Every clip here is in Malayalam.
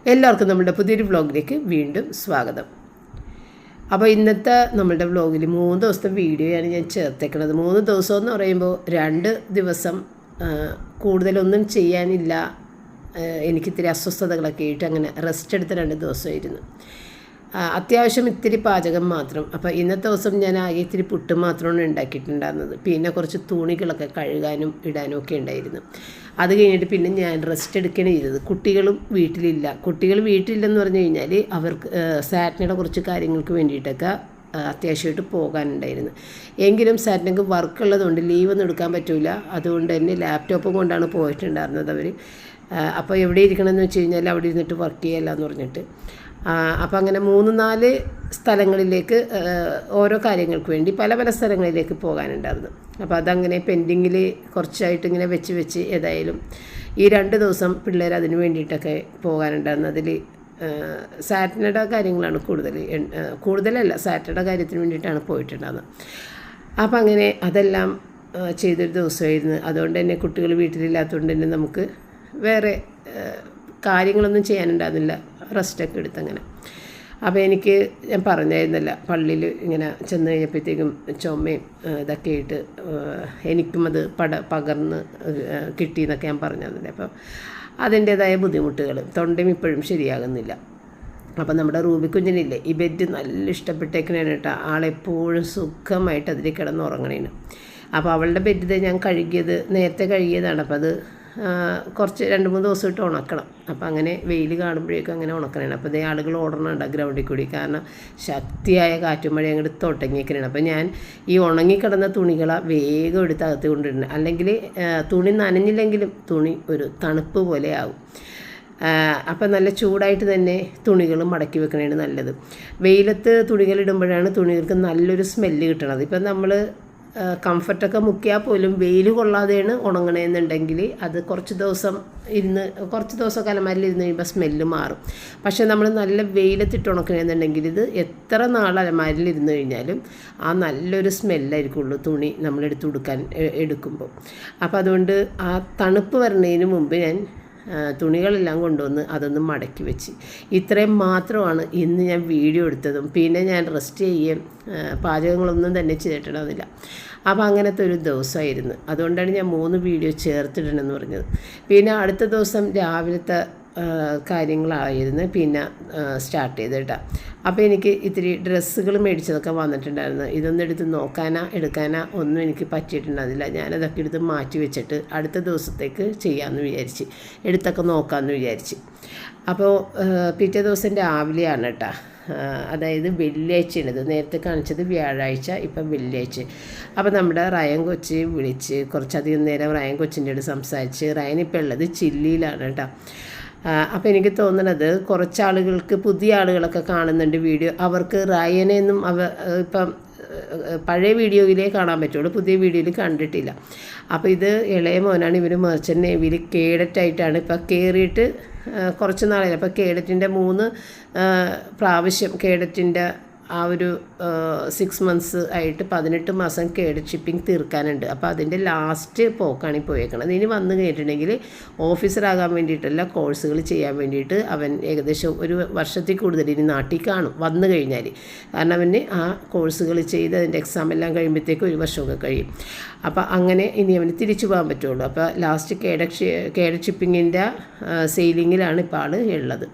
എല്ലാവർക്കും നമ്മുടെ പുതിയൊരു വ്ളോഗിലേക്ക് വീണ്ടും സ്വാഗതം. അപ്പോൾ ഇന്നത്തെ നമ്മളുടെ വ്ളോഗിൽ 3 ദിവസത്തെ വീഡിയോയാണ് ഞാൻ ചേർത്തേക്കുന്നത്. 3 ദിവസം എന്ന് പറയുമ്പോൾ 2 ദിവസം കൂടുതലൊന്നും ചെയ്യാനില്ല, എനിക്കിത്തിരി അസ്വസ്ഥതകളൊക്കെ ആയിട്ട് അങ്ങനെ റെസ്റ്റ് എടുത്ത 2 ദിവസമായിരുന്നു. അത്യാവശ്യം ഇത്തിരി പാചകം മാത്രം. അപ്പോൾ ഇന്നത്തെ ദിവസം ഞാൻ ആകെ ഇത്തിരി പുട്ട് മാത്രമാണ് ഉണ്ടാക്കിയിട്ടുണ്ടായിരുന്നത്. പിന്നെ കുറച്ച് തുണികളൊക്കെ കഴുകാനും ഇടാനും ഒക്കെ ഉണ്ടായിരുന്നു. അത് കഴിഞ്ഞിട്ട് പിന്നെ ഞാൻ റെസ്റ്റ് എടുക്കുകയാണ് ചെയ്തത്. കുട്ടികൾ വീട്ടിലില്ലെന്ന് പറഞ്ഞു കഴിഞ്ഞാൽ അവർക്ക് സാറ്റർഡേ കുറച്ച് കാര്യങ്ങൾക്ക് വേണ്ടിയിട്ടൊക്കെ അത്യാവശ്യമായിട്ട് പോകാനുണ്ടായിരുന്നു. എങ്കിലും സാറ്റർഡേക്ക് വർക്കുള്ളതുകൊണ്ട് ലീവൊന്നും എടുക്കാൻ പറ്റില്ല. അതുകൊണ്ട് തന്നെ ലാപ്ടോപ്പും കൊണ്ടാണ് പോയിട്ടുണ്ടായിരുന്നത് അവർ. അപ്പോൾ എവിടെ ഇരിക്കണമെന്ന് വെച്ച് കഴിഞ്ഞാൽ അവിടെ ഇരുന്നിട്ട് വർക്ക് ചെയ്യല്ല എന്ന് പറഞ്ഞിട്ട്. അപ്പോൾ അങ്ങനെ 3-4 സ്ഥലങ്ങളിലേക്ക് ഓരോ കാര്യങ്ങൾക്ക് വേണ്ടി പല പല സ്ഥലങ്ങളിലേക്ക് പോകാനുണ്ടായിരുന്നു. അപ്പോൾ അതങ്ങനെ പെൻഡിങ്ങിൽ കുറച്ചായിട്ട് ഇങ്ങനെ വെച്ച് ഏതായാലും ഈ 2 ദിവസം പിള്ളേർ അതിന് വേണ്ടിയിട്ടൊക്കെ പോകാനുണ്ടായിരുന്നു. അതിൽ സാറ്റർഡേ കാര്യങ്ങളാണ് കൂടുതലല്ല സാറ്റർഡേ കാര്യത്തിന് വേണ്ടിയിട്ടാണ് പോയിട്ടുണ്ടായിരുന്നത്. അപ്പോൾ അങ്ങനെ അതെല്ലാം ചെയ്തൊരു ദിവസമായിരുന്നു. അതുകൊണ്ട് തന്നെ കുട്ടികൾ വീട്ടിലില്ലാത്തതുകൊണ്ട് തന്നെ നമുക്ക് വേറെ കാര്യങ്ങളൊന്നും ചെയ്യാനുണ്ടായിരുന്നില്ല, റെസ്റ്റൊക്കെ എടുത്തങ്ങനെ. അപ്പോൾ എനിക്ക് ഞാൻ പറഞ്ഞായിരുന്നല്ല, പള്ളിയിൽ ഇങ്ങനെ ചെന്ന് കഴിഞ്ഞപ്പോഴത്തേക്കും ചുമയും ഇതൊക്കെ ആയിട്ട് എനിക്കും അത് പകർന്ന് കിട്ടിയെന്നൊക്കെ ഞാൻ പറഞ്ഞിരുന്നില്ല. അപ്പോൾ അതിൻ്റേതായ ബുദ്ധിമുട്ടുകൾ, തൊണ്ടയും ഇപ്പോഴും ശരിയാകുന്നില്ല. അപ്പോൾ നമ്മുടെ റൂബി കുഞ്ഞിനില്ലേ, ഈ ബെഡ് നല്ല ഇഷ്ടപ്പെട്ടേക്കണേന് കേട്ടോ. ആളെപ്പോഴും സുഖമായിട്ട് അതിൽ കിടന്നുറങ്ങണേന്. അപ്പോൾ അവളുടെ ബെഡ് ഞാൻ നേരത്തെ കഴുകിയതാണ്. അപ്പോൾ അത് കുറച്ച് 2-3 ദിവസം ഇട്ട് ഉണക്കണം. അപ്പോൾ അങ്ങനെ വെയിൽ കാണുമ്പോഴേക്കും അങ്ങനെ ഉണക്കണേണ്. അപ്പോൾ ഇതേ ആളുകൾ ഓടണുണ്ട് ഗ്രൗണ്ടിൽ കൂടി, കാരണം ശക്തിയായ കാറ്റും മഴ അങ്ങോട്ട് തൊട്ടങ്ങിക്കണേണ്. അപ്പോൾ ഞാൻ ഈ ഉണങ്ങിക്കിടന്ന തുണികളെ വേഗം എടുത്ത് അകത്ത് കൊണ്ടിരുന്നത്. അല്ലെങ്കിൽ തുണി നനഞ്ഞില്ലെങ്കിലും തുണി ഒരു തണുപ്പ് പോലെ ആവും. അപ്പം നല്ല ചൂടായിട്ട് തന്നെ തുണികൾ മടക്കി വെക്കണേണ് നല്ലത്. വെയിലത്ത് തുണികളിടുമ്പോഴാണ് തുണികൾക്ക് നല്ലൊരു സ്മെല്ല് കിട്ടണത്. ഇപ്പം നമ്മൾ കംഫർട്ടൊക്കെ മുക്കിയാൽ പോലും വെയിൽ കൊള്ളാതെയാണ് ഉണങ്ങണമെന്നുണ്ടെങ്കിൽ അത് കുറച്ച് ദിവസം കലമാരിൽ ഇരുന്ന് കഴിയുമ്പോൾ സ്മെല്ല് മാറും. പക്ഷേ നമ്മൾ നല്ല വെയിലത്തിട്ട് ഉണക്കണമെന്നുണ്ടെങ്കിൽ ഇത് എത്ര നാൾ അലമാരിൽ ഇരുന്ന് കഴിഞ്ഞാലും ആ നല്ലൊരു സ്മെല്ലായിരിക്കുള്ളൂ തുണി നമ്മളെടുത്ത് എടുക്കുമ്പോൾ. അപ്പോൾ അതുകൊണ്ട് ആ തണുപ്പ് വരുന്നതിന് മുമ്പ് ഞാൻ തുണികളെല്ലാം കൊണ്ടുവന്ന് അതൊന്ന് മടക്കി വെച്ച്. ഇത്രയും മാത്രമാണ് ഇന്ന് ഞാൻ വീഡിയോ എടുത്തതും. പിന്നെ ഞാൻ റെസ്റ്റ് പാചകങ്ങളൊന്നും തന്നെ ചെയ്തിട്ടുണ്ടായിരുന്നില്ല. അപ്പോൾ അങ്ങനത്തെ ഒരു ദിവസമായിരുന്നു. അതുകൊണ്ടാണ് ഞാൻ 3 വീഡിയോ ചേർത്തിടണമെന്ന് പറഞ്ഞത്. പിന്നെ അടുത്ത ദിവസം രാവിലത്തെ കാര്യങ്ങളായിരുന്നു പിന്നെ സ്റ്റാർട്ട് ചെയ്ത് കേട്ടോ. അപ്പോൾ എനിക്ക് ഇത്തിരി ഡ്രസ്സുകൾ മേടിച്ചതൊക്കെ വന്നിട്ടുണ്ടായിരുന്നു. ഇതൊന്നും എടുക്കാനോ ഒന്നും എനിക്ക് പറ്റിയിട്ടുണ്ടായിരുന്നില്ല. ഞാനതൊക്കെ എടുത്ത് മാറ്റി വെച്ചിട്ട് അടുത്ത ദിവസത്തേക്ക് ചെയ്യാമെന്ന് വിചാരിച്ച്, എടുത്തൊക്കെ നോക്കാമെന്ന് വിചാരിച്ച്. അപ്പോൾ പിറ്റേ ദിവസം രാവിലെയാണ് കേട്ടോ, അതായത് വെള്ളിയാഴ്ചയാണിത്. നേരത്തെ കാണിച്ചത് വ്യാഴാഴ്ച, ഇപ്പം വെള്ളിയാഴ്ച. അപ്പോൾ നമ്മുടെ റയൻ കൊച്ച് വിളിച്ച് കുറച്ചധികം നേരം റയൻ കൊച്ചിൻ്റെ അടുത്ത് സംസാരിച്ച്. റയൻ ഇപ്പോൾ ഉള്ളത് ചില്ലിയിലാണ് കേട്ടോ. അപ്പോൾ എനിക്ക് തോന്നുന്നത് കുറച്ചാളുകൾക്ക്, പുതിയ ആളുകളൊക്കെ കാണുന്നുണ്ട് വീഡിയോ, അവർക്ക് റയനെന്നും ഇപ്പം പഴയ വീഡിയോയിലേ കാണാൻ പറ്റുള്ളൂ, പുതിയ വീഡിയോയിൽ കണ്ടിട്ടില്ല. അപ്പോൾ ഇത് ഇളയ മോനാണ്. ഇവർ മെർച്ചൻ്റ് നേവിയിൽ കേഡറ്റായിട്ടാണ് ഇപ്പം കയറിയിട്ട് കുറച്ച് നാളായില്ല. അപ്പോൾ കേഡറ്റിൻ്റെ 3 പ്രാവശ്യം കേഡറ്റിൻ്റെ ആ ഒരു 6 months ആയിട്ട് 18 മാസം കേഡറ്റ് ഷിപ്പിംഗ് തീർക്കാനുണ്ട്. അപ്പോൾ അതിൻ്റെ ലാസ്റ്റ് പോക്കാണ് ഈ പോയേക്കണത്. ഇനി വന്നു കഴിഞ്ഞിട്ടുണ്ടെങ്കിൽ ഓഫീസറാകാൻ വേണ്ടിയിട്ടല്ല, കോഴ്സുകൾ ചെയ്യാൻ വേണ്ടിയിട്ട് അവൻ ഏകദേശം 1 വർഷത്തിൽ കൂടുതൽ ഇനി നാട്ടിൽ കാണും വന്നു കഴിഞ്ഞാൽ. കാരണം അവന് ആ കോഴ്സുകൾ ചെയ്ത് അതിൻ്റെ എക്സാം എല്ലാം കഴിയുമ്പോഴത്തേക്ക് 1 വർഷമൊക്കെ കഴിയും. അപ്പോൾ അങ്ങനെ ഇനി അവന് തിരിച്ചു പോകാൻ പറ്റുള്ളൂ. അപ്പോൾ ലാസ്റ്റ് കേഡറ്റ് ഷിപ്പിങ്ങിൻ്റെ സെയിലിങ്ങിലാണ് ഇപ്പോൾ ആൾ ഉള്ളത്.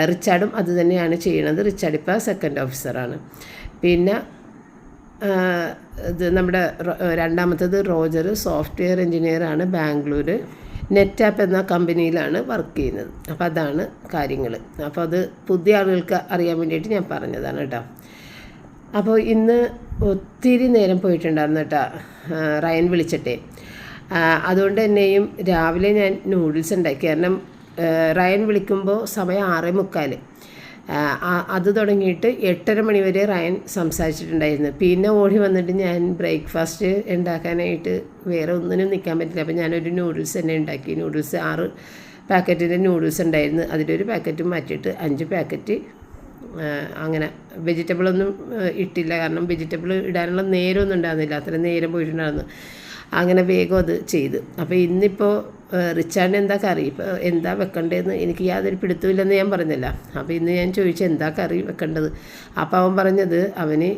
റിച്ചാർഡും അത് തന്നെയാണ് ചെയ്യണത്. റിച്ചാർഡ് ഇപ്പോൾ 2nd ഓഫീസറാണ്. പിന്നെ ഇത് നമ്മുടെ രണ്ടാമത്തേത് റോജർ, സോഫ്റ്റ്വെയർ എൻജിനീയറാണ്, ബാംഗ്ലൂർ നെറ്റാപ്പ് എന്ന കമ്പനിയിലാണ് വർക്ക് ചെയ്യുന്നത്. അപ്പോൾ അതാണ് കാര്യങ്ങൾ. അപ്പോൾ അത് പുതിയ ആളുകൾക്ക് അറിയാൻ വേണ്ടിയിട്ട് ഞാൻ പറഞ്ഞതാണ് കേട്ടോ. അപ്പോൾ ഇന്ന് ഒത്തിരി നേരം പോയിട്ടുണ്ടായിരുന്നു കേട്ടോ റയൻ വിളിച്ചിട്ടേ. അതുകൊണ്ട് തന്നെയും രാവിലെ ഞാൻ നൂഡിൽസ് ഉണ്ടാക്കി. കാരണം റയൻ വിളിക്കുമ്പോൾ സമയം 6:45. അത് തുടങ്ങിയിട്ട് 8:30 മണി വരെ റയൻ സംസാരിച്ചിട്ടുണ്ടായിരുന്നു. പിന്നെ ഓടി വന്നിട്ട് ഞാൻ ബ്രേക്ക്ഫാസ്റ്റ് ഉണ്ടാക്കാനായിട്ട് വേറെ ഒന്നിനും നിൽക്കാൻ പറ്റില്ല. അപ്പോൾ ഞാനൊരു നൂഡിൽസ് തന്നെ ഉണ്ടാക്കി. 6 പാക്കറ്റിൻ്റെ നൂഡിൽസ് ഉണ്ടായിരുന്നു. അതിലൊരു പാക്കറ്റ് മാറ്റിയിട്ട് 5 പാക്കറ്റ് അങ്ങനെ വെജിറ്റബിളൊന്നും ഇട്ടില്ല. കാരണം വെജിറ്റബിൾ ഇടാനുള്ള നേരമൊന്നും ഉണ്ടാകുന്നില്ല, അത്ര നേരം പോയിട്ടുണ്ടായിരുന്നു. അങ്ങനെ വേഗം അത് ചെയ്ത്. അപ്പോൾ ഇന്നിപ്പോൾ റിച്ചാർഡിന് എന്താ കറി ഇപ്പോൾ എന്താ വെക്കേണ്ടതെന്ന് എനിക്ക് യാതൊരു പിടുത്തമില്ലെന്ന് ഞാൻ പറഞ്ഞില്ല. അപ്പോൾ ഇന്ന് ഞാൻ ചോദിച്ചു എന്താ കറി വെക്കേണ്ടത്. അപ്പോൾ അവൻ പറഞ്ഞത് അവന്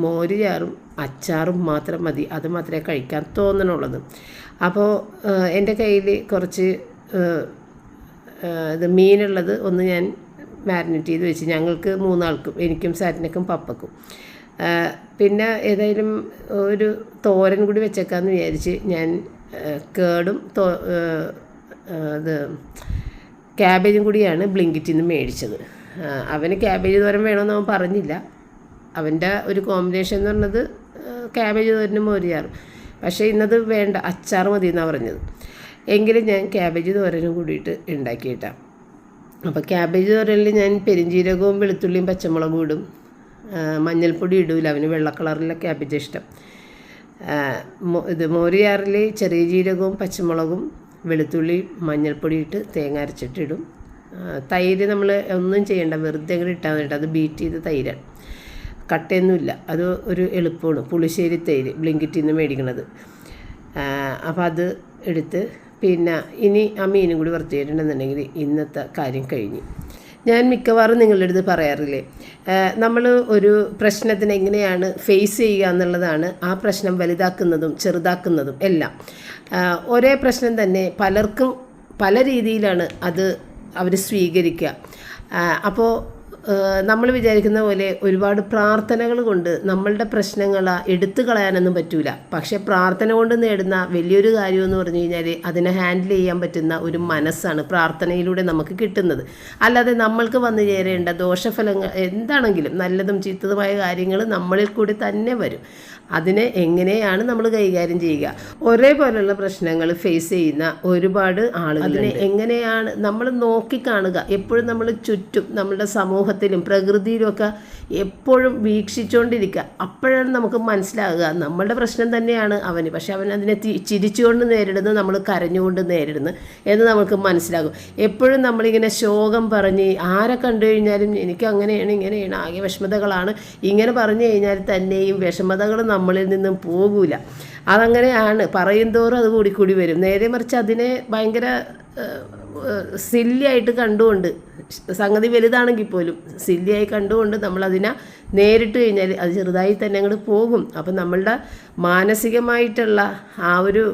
മോര് ചാറും അച്ചാറും മാത്രം മതി, അത് മാത്രമേ കഴിക്കാൻ തോന്നണുള്ളത്. അപ്പോൾ എൻ്റെ കയ്യിൽ കുറച്ച് ഇത് മീനുള്ളത് ഒന്ന് ഞാൻ മാരിനേറ്റ് ചെയ്ത് വെച്ച്, ഞങ്ങൾക്ക് 3 ആൾക്കും, എനിക്കും സാറ്റിനക്കും പപ്പക്കും. പിന്നെ ഏതായാലും ഒരു തോരൻ കൂടി വെച്ചേക്കാമെന്ന് വിചാരിച്ച് ഞാൻ കേടും അത് ക്യാബേജും കൂടിയാണ് ബ്ലിങ്കിറ്റിൽ നിന്ന് മേടിച്ചത്. അവന് ക്യാബേജ് തോരൻ വേണമെന്ന് അവൻ പറഞ്ഞില്ല. അവൻ്റെ ഒരു കോമ്പിനേഷൻ എന്ന് പറഞ്ഞത് ക്യാബേജ് തോരനും മോര് ചാറും. പക്ഷേ ഇന്നത് വേണ്ട, അച്ചാർ മതി എന്നാണ് പറഞ്ഞത്. എങ്കിലും ഞാൻ ക്യാബേജ് തോരനും കൂടിയിട്ട് ഉണ്ടാക്കിയിട്ടാണ്. അപ്പോൾ ക്യാബേജ് തോരനിൽ ഞാൻ പെരിഞ്ജീരകവും വെളുത്തുള്ളിയും പച്ചമുളകും ഇടും, മഞ്ഞൾപ്പൊടി ഇടൂല, അവന് വെള്ള കളറിലെ ക്യാബേജ് ഇഷ്ടം. ഇത് മോര് ചാറിൽ ചെറിയ ജീരകവും പച്ചമുളകും വെളുത്തുള്ളി മഞ്ഞൾപ്പൊടി ഇട്ട് തേങ്ങ അരച്ചിട്ടിടും. തൈര് നമ്മൾ ഒന്നും ചെയ്യേണ്ട, വെറുതെ അങ്ങോട്ട് ഇട്ടാൽ മതി. അത് ബീറ്റ് ചെയ്ത് തൈരാണ്, കട്ടയൊന്നുമില്ല. അത് ഒരു എളുപ്പമാണ്. പുളിശ്ശേരി തൈര് ബ്ലിങ്കിറ്റിൽ നിന്ന് മേടിക്കണത്. അപ്പോൾ അത് എടുത്ത് പിന്നെ ഇനി ആ മീനും കൂടി വറുത്ത് ചെയ്തിട്ടുണ്ടെന്നുണ്ടെങ്കിൽ ഇന്നത്തെ കാര്യം കഴിഞ്ഞു. ഞാൻ മിക്കവാറും നിങ്ങളുടെ അടുത്ത് പറയാറില്ലേ, നമ്മൾ ഒരു പ്രശ്നത്തിന് എങ്ങനെയാണ് ഫേസ് ചെയ്യുക എന്നുള്ളതാണ് ആ പ്രശ്നം വലുതാക്കുന്നതും ചെറുതാക്കുന്നതും എല്ലാം. ഒരേ പ്രശ്നം തന്നെ പലർക്കും പല രീതിയിലാണ് അത് അവർ സ്വീകരിക്കുക. അപ്പോൾ നമ്മൾ വിചാരിക്കുന്ന പോലെ ഒരുപാട് പ്രാർത്ഥനകൾ കൊണ്ട് നമ്മളുടെ പ്രശ്നങ്ങൾ എടുത്തു കളയാനൊന്നും പറ്റൂല. പക്ഷേ പ്രാർത്ഥന കൊണ്ട് നേടുന്ന വലിയൊരു കാര്യമെന്ന് പറഞ്ഞു കഴിഞ്ഞാൽ അതിനെ ഹാൻഡിൽ ചെയ്യാൻ പറ്റുന്ന ഒരു മനസ്സാണ് പ്രാർത്ഥനയിലൂടെ നമുക്ക് കിട്ടുന്നത്. അല്ലാതെ നമ്മൾക്ക് വന്നു ചേരേണ്ട ദോഷഫലങ്ങൾ എന്താണെങ്കിലും നല്ലതും ചീത്തതുമായ കാര്യങ്ങൾ നമ്മളിൽ കൂടി തന്നെ വരും. അതിനെ എങ്ങനെയാണ് നമ്മൾ കൈകാര്യം ചെയ്യുക? ഒരേപോലെയുള്ള പ്രശ്നങ്ങൾ ഫേസ് ചെയ്യുന്ന ഒരുപാട് ആളുകൾ അതിനെ എങ്ങനെയാണ് നമ്മൾ നോക്കിക്കാണുക. എപ്പോഴും നമ്മൾ ചുറ്റും നമ്മളുടെ സമൂഹത്തിലും പ്രകൃതിയിലുമൊക്കെ എപ്പോഴും വീക്ഷിച്ചുകൊണ്ടിരിക്കുക. അപ്പോഴാണ് നമുക്ക് മനസ്സിലാകുക നമ്മളുടെ പ്രശ്നം തന്നെയാണ് അവന്, പക്ഷെ അവൻ അതിനെ ചിരിച്ചുകൊണ്ട് നേരിടുന്നു, നമ്മൾ കരഞ്ഞുകൊണ്ട് നേരിടുന്നു എന്ന് നമുക്ക് മനസ്സിലാകും. എപ്പോഴും നമ്മളിങ്ങനെ ശോകം പറഞ്ഞ് ആരെ കണ്ടു കഴിഞ്ഞാലും എനിക്ക് അങ്ങനെയാണ് ഇങ്ങനെയാണ് ആകെ വിഷമതകളാണ് ഇങ്ങനെ പറഞ്ഞു കഴിഞ്ഞാൽ തന്നെയും വിഷമതകൾ നമ്മളിൽ നിന്നും പോകൂല. അതങ്ങനെയാണ്, പറയും തോറും അത് കൂടിക്കൂടി വരും. നേരെ മറിച്ച് അതിനെ ഭയങ്കര സില്ലിയായിട്ട് കണ്ടുകൊണ്ട്, സംഗതി വലുതാണെങ്കിൽ പോലും സില്ലിയായി കണ്ടുകൊണ്ട് നമ്മളതിനെ നേരിട്ട് കഴിഞ്ഞാൽ അത് ചെറുതായി തന്നെ അങ്ങോട്ട് പോകും. അപ്പം നമ്മളുടെ മാനസികമായിട്ടുള്ള ആ ഒരു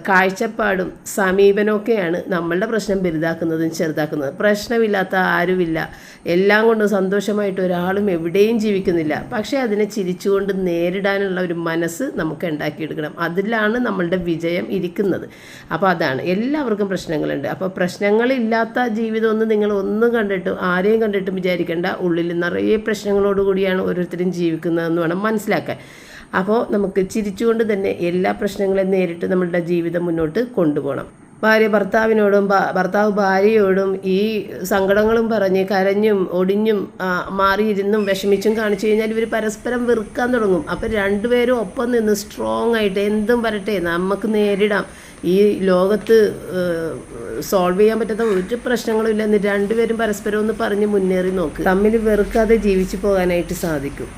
കാഴ്ചപ്പാടും സമീപനമൊക്കെയാണ് നമ്മളുടെ പ്രശ്നം വലുതാക്കുന്നതും ചെറുതാക്കുന്നതും. പ്രശ്നമില്ലാത്ത ആരുമില്ല, എല്ലാം കൊണ്ടും സന്തോഷമായിട്ട് ഒരാളും എവിടെയും ജീവിക്കുന്നില്ല. പക്ഷേ അതിനെ ചിരിച്ചുകൊണ്ട് നേരിടാനുള്ള ഒരു മനസ്സ് നമുക്ക് ഉണ്ടാക്കിയെടുക്കണം. അതിലാണ് നമ്മളുടെ വിജയം ഇരിക്കുന്നത്. അപ്പോൾ അതാണ്, എല്ലാവർക്കും പ്രശ്നങ്ങളുണ്ട്. അപ്പോൾ പ്രശ്നങ്ങളില്ലാത്ത ജീവിതമൊന്നും നിങ്ങൾ ഒന്നും കണ്ടിട്ടും ആരെയും കണ്ടിട്ടും വിചാരിക്കേണ്ട. ഉള്ളിൽ നിറയെ പ്രശ്നങ്ങളോടുകൂടിയാണ് ഓരോരുത്തരും ജീവിക്കുന്നതെന്ന് വേണം മനസ്സിലാക്കാൻ. അപ്പോൾ നമുക്ക് ചിരിച്ചുകൊണ്ട് തന്നെ എല്ലാ പ്രശ്നങ്ങളെയും നേരിട്ട് നമ്മളുടെ ജീവിതം മുന്നോട്ട് കൊണ്ടുപോകണം. ഭാര്യ ഭർത്താവിനോടും ഭർത്താവ് ഭാര്യയോടും ഈ സങ്കടങ്ങളും പറഞ്ഞ് കരഞ്ഞും ഒടിഞ്ഞും മാറിയിരുന്നും വിഷമിച്ചും കാണിച്ചു കഴിഞ്ഞാൽ ഇവർ പരസ്പരം വെറുക്കാൻ തുടങ്ങും. അപ്പോൾ രണ്ടുപേരും ഒപ്പം നിന്ന് സ്ട്രോങ് ആയിട്ട് എന്തും വരട്ടെ നമുക്ക് നേരിടാം, ഈ ലോകത്ത് സോൾവ് ചെയ്യാൻ പറ്റാത്ത ഒരു പ്രശ്നങ്ങളും ഇല്ല എന്ന് രണ്ടുപേരും പരസ്പരം ഒന്ന് പറഞ്ഞ് മുന്നേറി നോക്ക്. തമ്മിൽ വെറുക്കാതെ ജീവിച്ചു പോകാനായിട്ട് സാധിക്കും.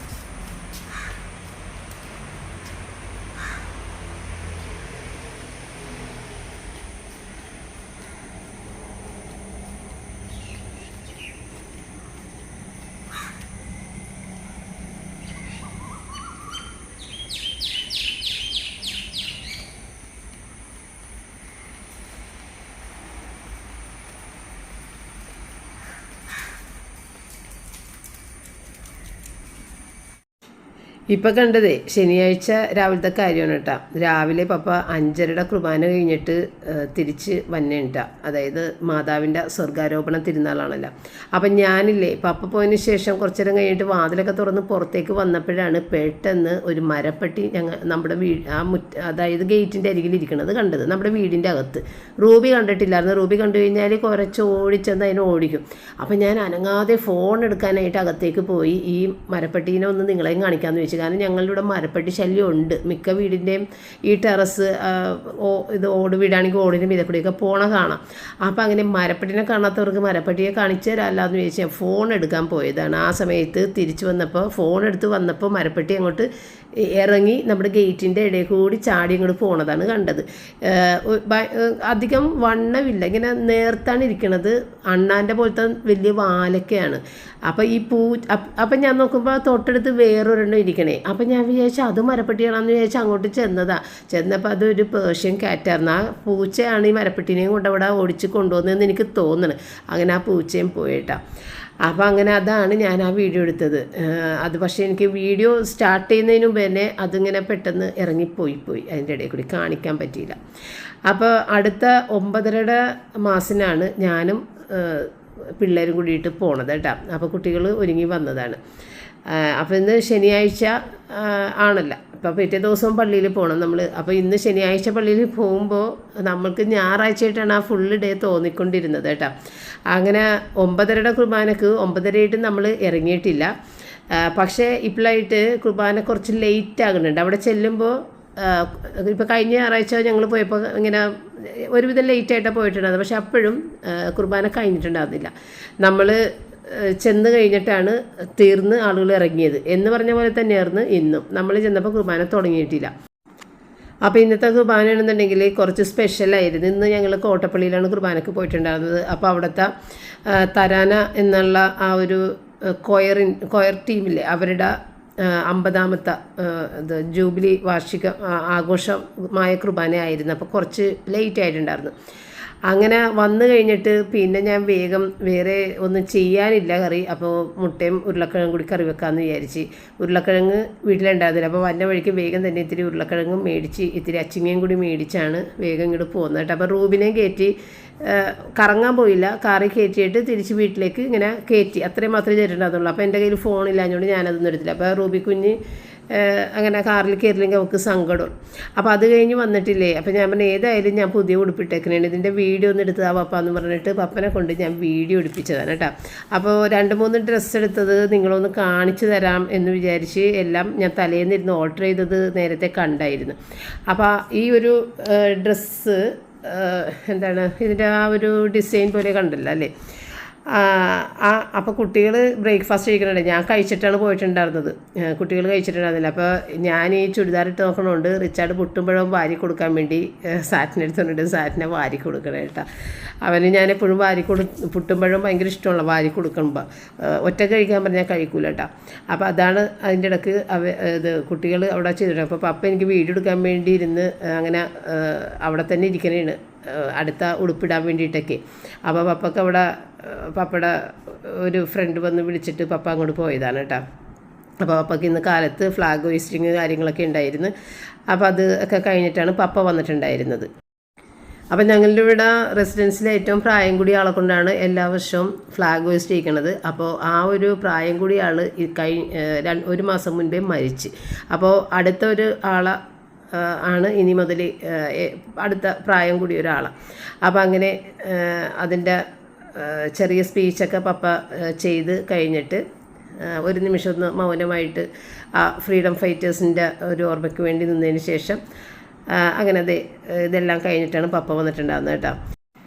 ഇപ്പം കണ്ടതേ ശനിയാഴ്ച രാവിലത്തെ കാര്യമാണ് കേട്ടോ. രാവിലെ പപ്പ 5:30 കുർബാന കഴിഞ്ഞിട്ട് തിരിച്ച് വന്നേട്ടാ. അതായത് മാതാവിൻ്റെ സ്വർഗാരോപണ തിരുനാളാണല്ലോ. അപ്പം ഞാനില്ലേ പപ്പ പോയതിന് ശേഷം കുറച്ചു നേരം കഴിഞ്ഞിട്ട് വാതിലൊക്കെ തുറന്ന് പുറത്തേക്ക് വന്നപ്പോഴാണ് പെട്ടെന്ന് ഒരു മരപ്പെട്ടി നമ്മുടെ അതായത് ഗേറ്റിൻ്റെ അരികിലിരിക്കണത് കണ്ടത്. നമ്മുടെ വീടിൻ്റെ അകത്ത് റൂബി കണ്ടിട്ടില്ലായിരുന്നു. റൂബി കണ്ടു കഴിഞ്ഞാൽ കുറച്ച് ഓടിച്ചെന്ന് അതിനെ ഓടിക്കും. അപ്പം ഞാൻ അനങ്ങാതെ ഫോൺ എടുക്കാനായിട്ട് അകത്തേക്ക് പോയി ഈ മരപ്പെട്ടീനെ ഒന്ന് നിങ്ങളെയും കാണിക്കാമെന്ന് വെച്ചു. കാരണം ഞങ്ങളുടെ ഇവിടെ മരപ്പെട്ടി ശല്യം ഉണ്ട്. മിക്ക വീടിൻ്റെയും ഈ ടെറസ് ഇത് ഓട് വീടാണെങ്കിൽ ഓടിൻ്റെ മീതെ കൂടിയൊക്കെ പോണ കാണാം. അപ്പോൾ അങ്ങനെ മരപ്പെട്ടിനെ കാണാത്തവർക്ക് മരപ്പെട്ടിയെ കാണിച്ചു തരാമല്ലാന്ന് ചോദിച്ചാൽ ഫോൺ എടുക്കാൻ പോയതാണ്. ആ സമയത്ത് തിരിച്ചു വന്നപ്പോൾ ഫോൺ എടുത്ത് വന്നപ്പോൾ മരപ്പെട്ടി അങ്ങോട്ട് ഇറങ്ങി നമ്മുടെ ഗേറ്റിൻ്റെ ഇടയിൽ കൂടി ചാടി ഇങ്ങോട്ട് പോണതാണ് കണ്ടത്. അധികം വണ്ണമില്ല, ഇങ്ങനെ നേർത്താണ് ഇരിക്കണത്, അണ്ണാൻ്റെ പോലത്തെ വലിയ വാലൊക്കെയാണ്. അപ്പോൾ ഈ അപ്പം ഞാൻ നോക്കുമ്പോൾ തൊട്ടടുത്ത് വേറൊരെണ്ണം ഇരിക്കണേ. അപ്പം ഞാൻ വിചാരിച്ചു അത് മരപ്പെട്ടിയാണെന്ന് വിചാരിച്ച് അങ്ങോട്ട് ചെന്നപ്പോൾ അതൊരു പേർഷ്യൻ കാറ്റായിരുന്നു. ആ പൂച്ചയാണ് ഈ മരപ്പെട്ടിനെയും കൊണ്ട് അവിടെ ഓടിച്ച് കൊണ്ടുവന്നതെന്ന് എനിക്ക് തോന്നുന്നു. അങ്ങനെ ആ പൂച്ചയും പോയിട്ടാ. അപ്പോൾ അങ്ങനെ അതാണ് ഞാൻ ആ വീഡിയോ എടുത്തത്. അത് പക്ഷേ എനിക്ക് വീഡിയോ സ്റ്റാർട്ട് ചെയ്യുന്നതിന് മുമ്പ് തന്നെ അതിങ്ങനെ പെട്ടെന്ന് ഇറങ്ങിപ്പോയി അതിൻ്റെ ഇടയിൽ കൂടി കാണിക്കാൻ പറ്റിയില്ല. അപ്പോൾ അടുത്ത 9.5 മാസത്തിനാണ് ഞാനും പിള്ളേരും കൂടിയിട്ട് പോണത് കേട്ടോ. അപ്പോൾ കുട്ടികൾ ഒരുങ്ങി വന്നതാണ്. അപ്പോൾ ഇന്ന് ശനിയാഴ്ച ആണല്ലോ, അപ്പോൾ പിറ്റേ ദിവസവും പള്ളിയിൽ പോകണം നമ്മൾ. അപ്പോൾ ഇന്ന് ശനിയാഴ്ച പള്ളിയിൽ പോകുമ്പോൾ നമ്മൾക്ക് ഞായറാഴ്ചയായിട്ടാണ് ആ ഫുള്ള് ഡേ തോന്നിക്കൊണ്ടിരുന്നത് കേട്ടോ. അങ്ങനെ 9:30 കുർബാനക്ക് 9:30 നമ്മൾ ഇറങ്ങിയിട്ടില്ല. പക്ഷേ ഇപ്പോഴായിട്ട് കുർബാന കുറച്ച് ലേറ്റ് ആകുന്നുണ്ട്. അവിടെ ചെല്ലുമ്പോൾ ഇപ്പോൾ കഴിഞ്ഞ ഞായറാഴ്ച ഞങ്ങൾ പോയപ്പോൾ ഇങ്ങനെ ഒരുവിധം ലേറ്റായിട്ടാണ് പോയിട്ടുണ്ടായിരുന്നത്. പക്ഷെ അപ്പോഴും കുർബാന കഴിഞ്ഞിട്ടുണ്ടായിരുന്നില്ല. നമ്മൾ ചെന്ന് കഴിഞ്ഞിട്ടാണ് തീർന്ന് ആളുകൾ ഇറങ്ങിയത് എന്ന് പറഞ്ഞ പോലെ തന്നെയായിരുന്നു ഇന്നും. നമ്മൾ ചെന്നപ്പോൾ കുർബാന തുടങ്ങിയിട്ടില്ല. അപ്പോൾ ഇന്നത്തെ കുർബാനയാണെന്നുണ്ടെങ്കിൽ കുറച്ച് സ്പെഷ്യലായിരുന്നു. ഇന്ന് ഞങ്ങൾ കോട്ടപ്പള്ളിയിലാണ് കുർബാനക്ക് പോയിട്ടുണ്ടായിരുന്നത്. അപ്പോൾ അവിടുത്തെ തരാന എന്നുള്ള ആ ഒരു കൊയർ ടീമില്ലേ, അവരുടെ 50ാമത്തെ ജൂബിലി വാർഷിക ആഘോഷമായ കുർബാനയായിരുന്നു. അപ്പോൾ കുറച്ച് ലേറ്റ് ആയിട്ടുണ്ടായിരുന്നു. അങ്ങനെ വന്നു കഴിഞ്ഞിട്ട് പിന്നെ ഞാൻ വേഗം വേറെ ഒന്നും ചെയ്യാനില്ല കറി. അപ്പോൾ മുട്ടയും ഉരുളക്കിഴങ്ങും കൂടി കറി വെക്കാമെന്ന് വിചാരിച്ച്. ഉരുളക്കിഴങ്ങ് വീട്ടിലുണ്ടായിരുന്നില്ല. അപ്പോൾ വന്ന വഴിക്ക് വേഗം തന്നെ ഇത്തിരി ഉരുളക്കിഴങ്ങും മേടിച്ച് ഇത്തിരി അച്ചിങ്ങയും കൂടി മേടിച്ചാണ് വേഗം ഇങ്ങോട്ട് പോകുന്നത് കേട്ടോ. അപ്പോൾ റൂബിനെ കയറ്റി കറങ്ങാൻ പോയില്ല, കാറിൽ കയറ്റിയിട്ട് തിരിച്ച് വീട്ടിലേക്ക് ഇങ്ങനെ കയറ്റി, അത്രയും മാത്രമേ ചെയ്തിട്ടുണ്ടാകുള്ളൂ. അപ്പോൾ എൻ്റെ കയ്യിൽ ഫോണില്ലാഞ്ഞുകൊണ്ട് ഞാനതൊന്നും എടുത്തില്ല. അപ്പോൾ റൂബി കുഞ്ഞ് അങ്ങനെ കാറിൽ കയറില്ലെങ്കിൽ അവൾക്ക് സങ്കടം. അപ്പോൾ അത് കഴിഞ്ഞ് വന്നിട്ടില്ലേ. അപ്പോൾ ഞാൻ പറഞ്ഞു ഏതായാലും ഞാൻ പുതിയ ഉടുപ്പിട്ടേക്കണേണ്, ഇതിൻ്റെ വീഡിയോ ഒന്ന് എടുത്തതാ പപ്പ എന്ന് പറഞ്ഞിട്ട് പപ്പനെ കൊണ്ട് ഞാൻ വീഡിയോ എടുപ്പിച്ചതാണ് കേട്ടോ. അപ്പോൾ 2-3 ഡ്രസ്സ് എടുത്തത് നിങ്ങളൊന്ന് കാണിച്ചു തരാം എന്ന് വിചാരിച്ച് എല്ലാം ഞാൻ തലേന്നിരുന്ന് ഓർഡർ ചെയ്തത് നേരത്തെ കണ്ടായിരുന്നു. അപ്പോൾ ഈ ഒരു ഡ്രസ്സ് എന്താണ് ഇതിൻ്റെ ആ ഒരു ഡിസൈൻ പോലെ കണ്ടല്ലോ അല്ലേ. അപ്പോൾ കുട്ടികൾ ബ്രേക്ക്ഫാസ്റ്റ് കഴിക്കണുണ്ട്. ഞാൻ കഴിച്ചിട്ടാണ് പോയിട്ടുണ്ടായിരുന്നത്, കുട്ടികൾ കഴിച്ചിട്ടുണ്ടായിരുന്നില്ല. അപ്പോൾ ഞാൻ ഈ ചുരിദാറിട്ട് നോക്കണോണ്ട് റിച്ചാർഡ് പുട്ടുമ്പഴവും വാരി കൊടുക്കാൻ വേണ്ടി സാറ്റിനെടുത്തുകൊണ്ട് സാറ്റിനെ വാരി കൊടുക്കണം കേട്ടോ. അവന് ഞാൻ എപ്പോഴും പുട്ടുമ്പഴവും ഭയങ്കര ഇഷ്ടമുള്ള വാരി കൊടുക്കുമ്പോൾ ഒറ്റ കഴിക്കാൻ പറഞ്ഞാൽ കഴിക്കൂല കേട്ടോ. അപ്പോൾ അതാണ് അതിൻ്റെ ഇടയ്ക്ക് ഇത് കുട്ടികൾ അവിടെ ചെയ്തിട്ടുണ്ട്. അപ്പോൾ പപ്പ എനിക്ക് വീഡിയോ എടുക്കാൻ വേണ്ടി ഇരുന്ന് അങ്ങനെ അവിടെ തന്നെ ഇരിക്കണേണ് അടുത്ത ഉടുപ്പിടാൻ വേണ്ടിയിട്ടൊക്കെ. അപ്പോൾ പപ്പയുടെ ഒരു ഫ്രണ്ട് വന്ന് വിളിച്ചിട്ട് പപ്പ അങ്ങോട്ട് പോയതാണ് കേട്ടോ. അപ്പോൾ പപ്പയ്ക്ക് ഇന്ന് കാലത്ത് ഫ്ലാഗ് ഹോയിസ്റ്റിങ് കാര്യങ്ങളൊക്കെ ഉണ്ടായിരുന്നു. അപ്പോൾ അത് ഒക്കെ കഴിഞ്ഞിട്ടാണ് പപ്പ വന്നിട്ടുണ്ടായിരുന്നത്. അപ്പം ഞങ്ങളുടെ ഇവിടെ റെസിഡൻസിൽ ഏറ്റവും പ്രായം കൂടിയ ആളെ കൊണ്ടാണ് എല്ലാ വർഷവും ഫ്ലാഗ് ഹോയിസ്റ്റ് ചെയ്യിക്കണത്. അപ്പോൾ ആ ഒരു പ്രായം കൂടിയ ആൾ 1 മാസം മുൻപേ മരിച്ച്. അപ്പോൾ അടുത്ത ഒരു ആളെ ആണ് ഇനി മുതൽ അടുത്ത പ്രായം കൂടിയ ഒരാളാണ്. അപ്പോൾ അങ്ങനെ അതിൻ്റെ ചെറിയ സ്പീച്ചൊക്കെ പപ്പ ചെയ്ത് കഴിഞ്ഞിട്ട് ഒരു നിമിഷം ഒന്ന് മൗനമായിട്ട് ആ ഫ്രീഡം ഫൈറ്റേഴ്സിൻ്റെ ഒരു ഓർമ്മയ്ക്ക് വേണ്ടി നിന്നതിന് ശേഷം അങ്ങനെ ഇതെല്ലാം കഴിഞ്ഞിട്ടാണ് പപ്പ വന്നിട്ടുണ്ടാകുന്നത് കേട്ടോ.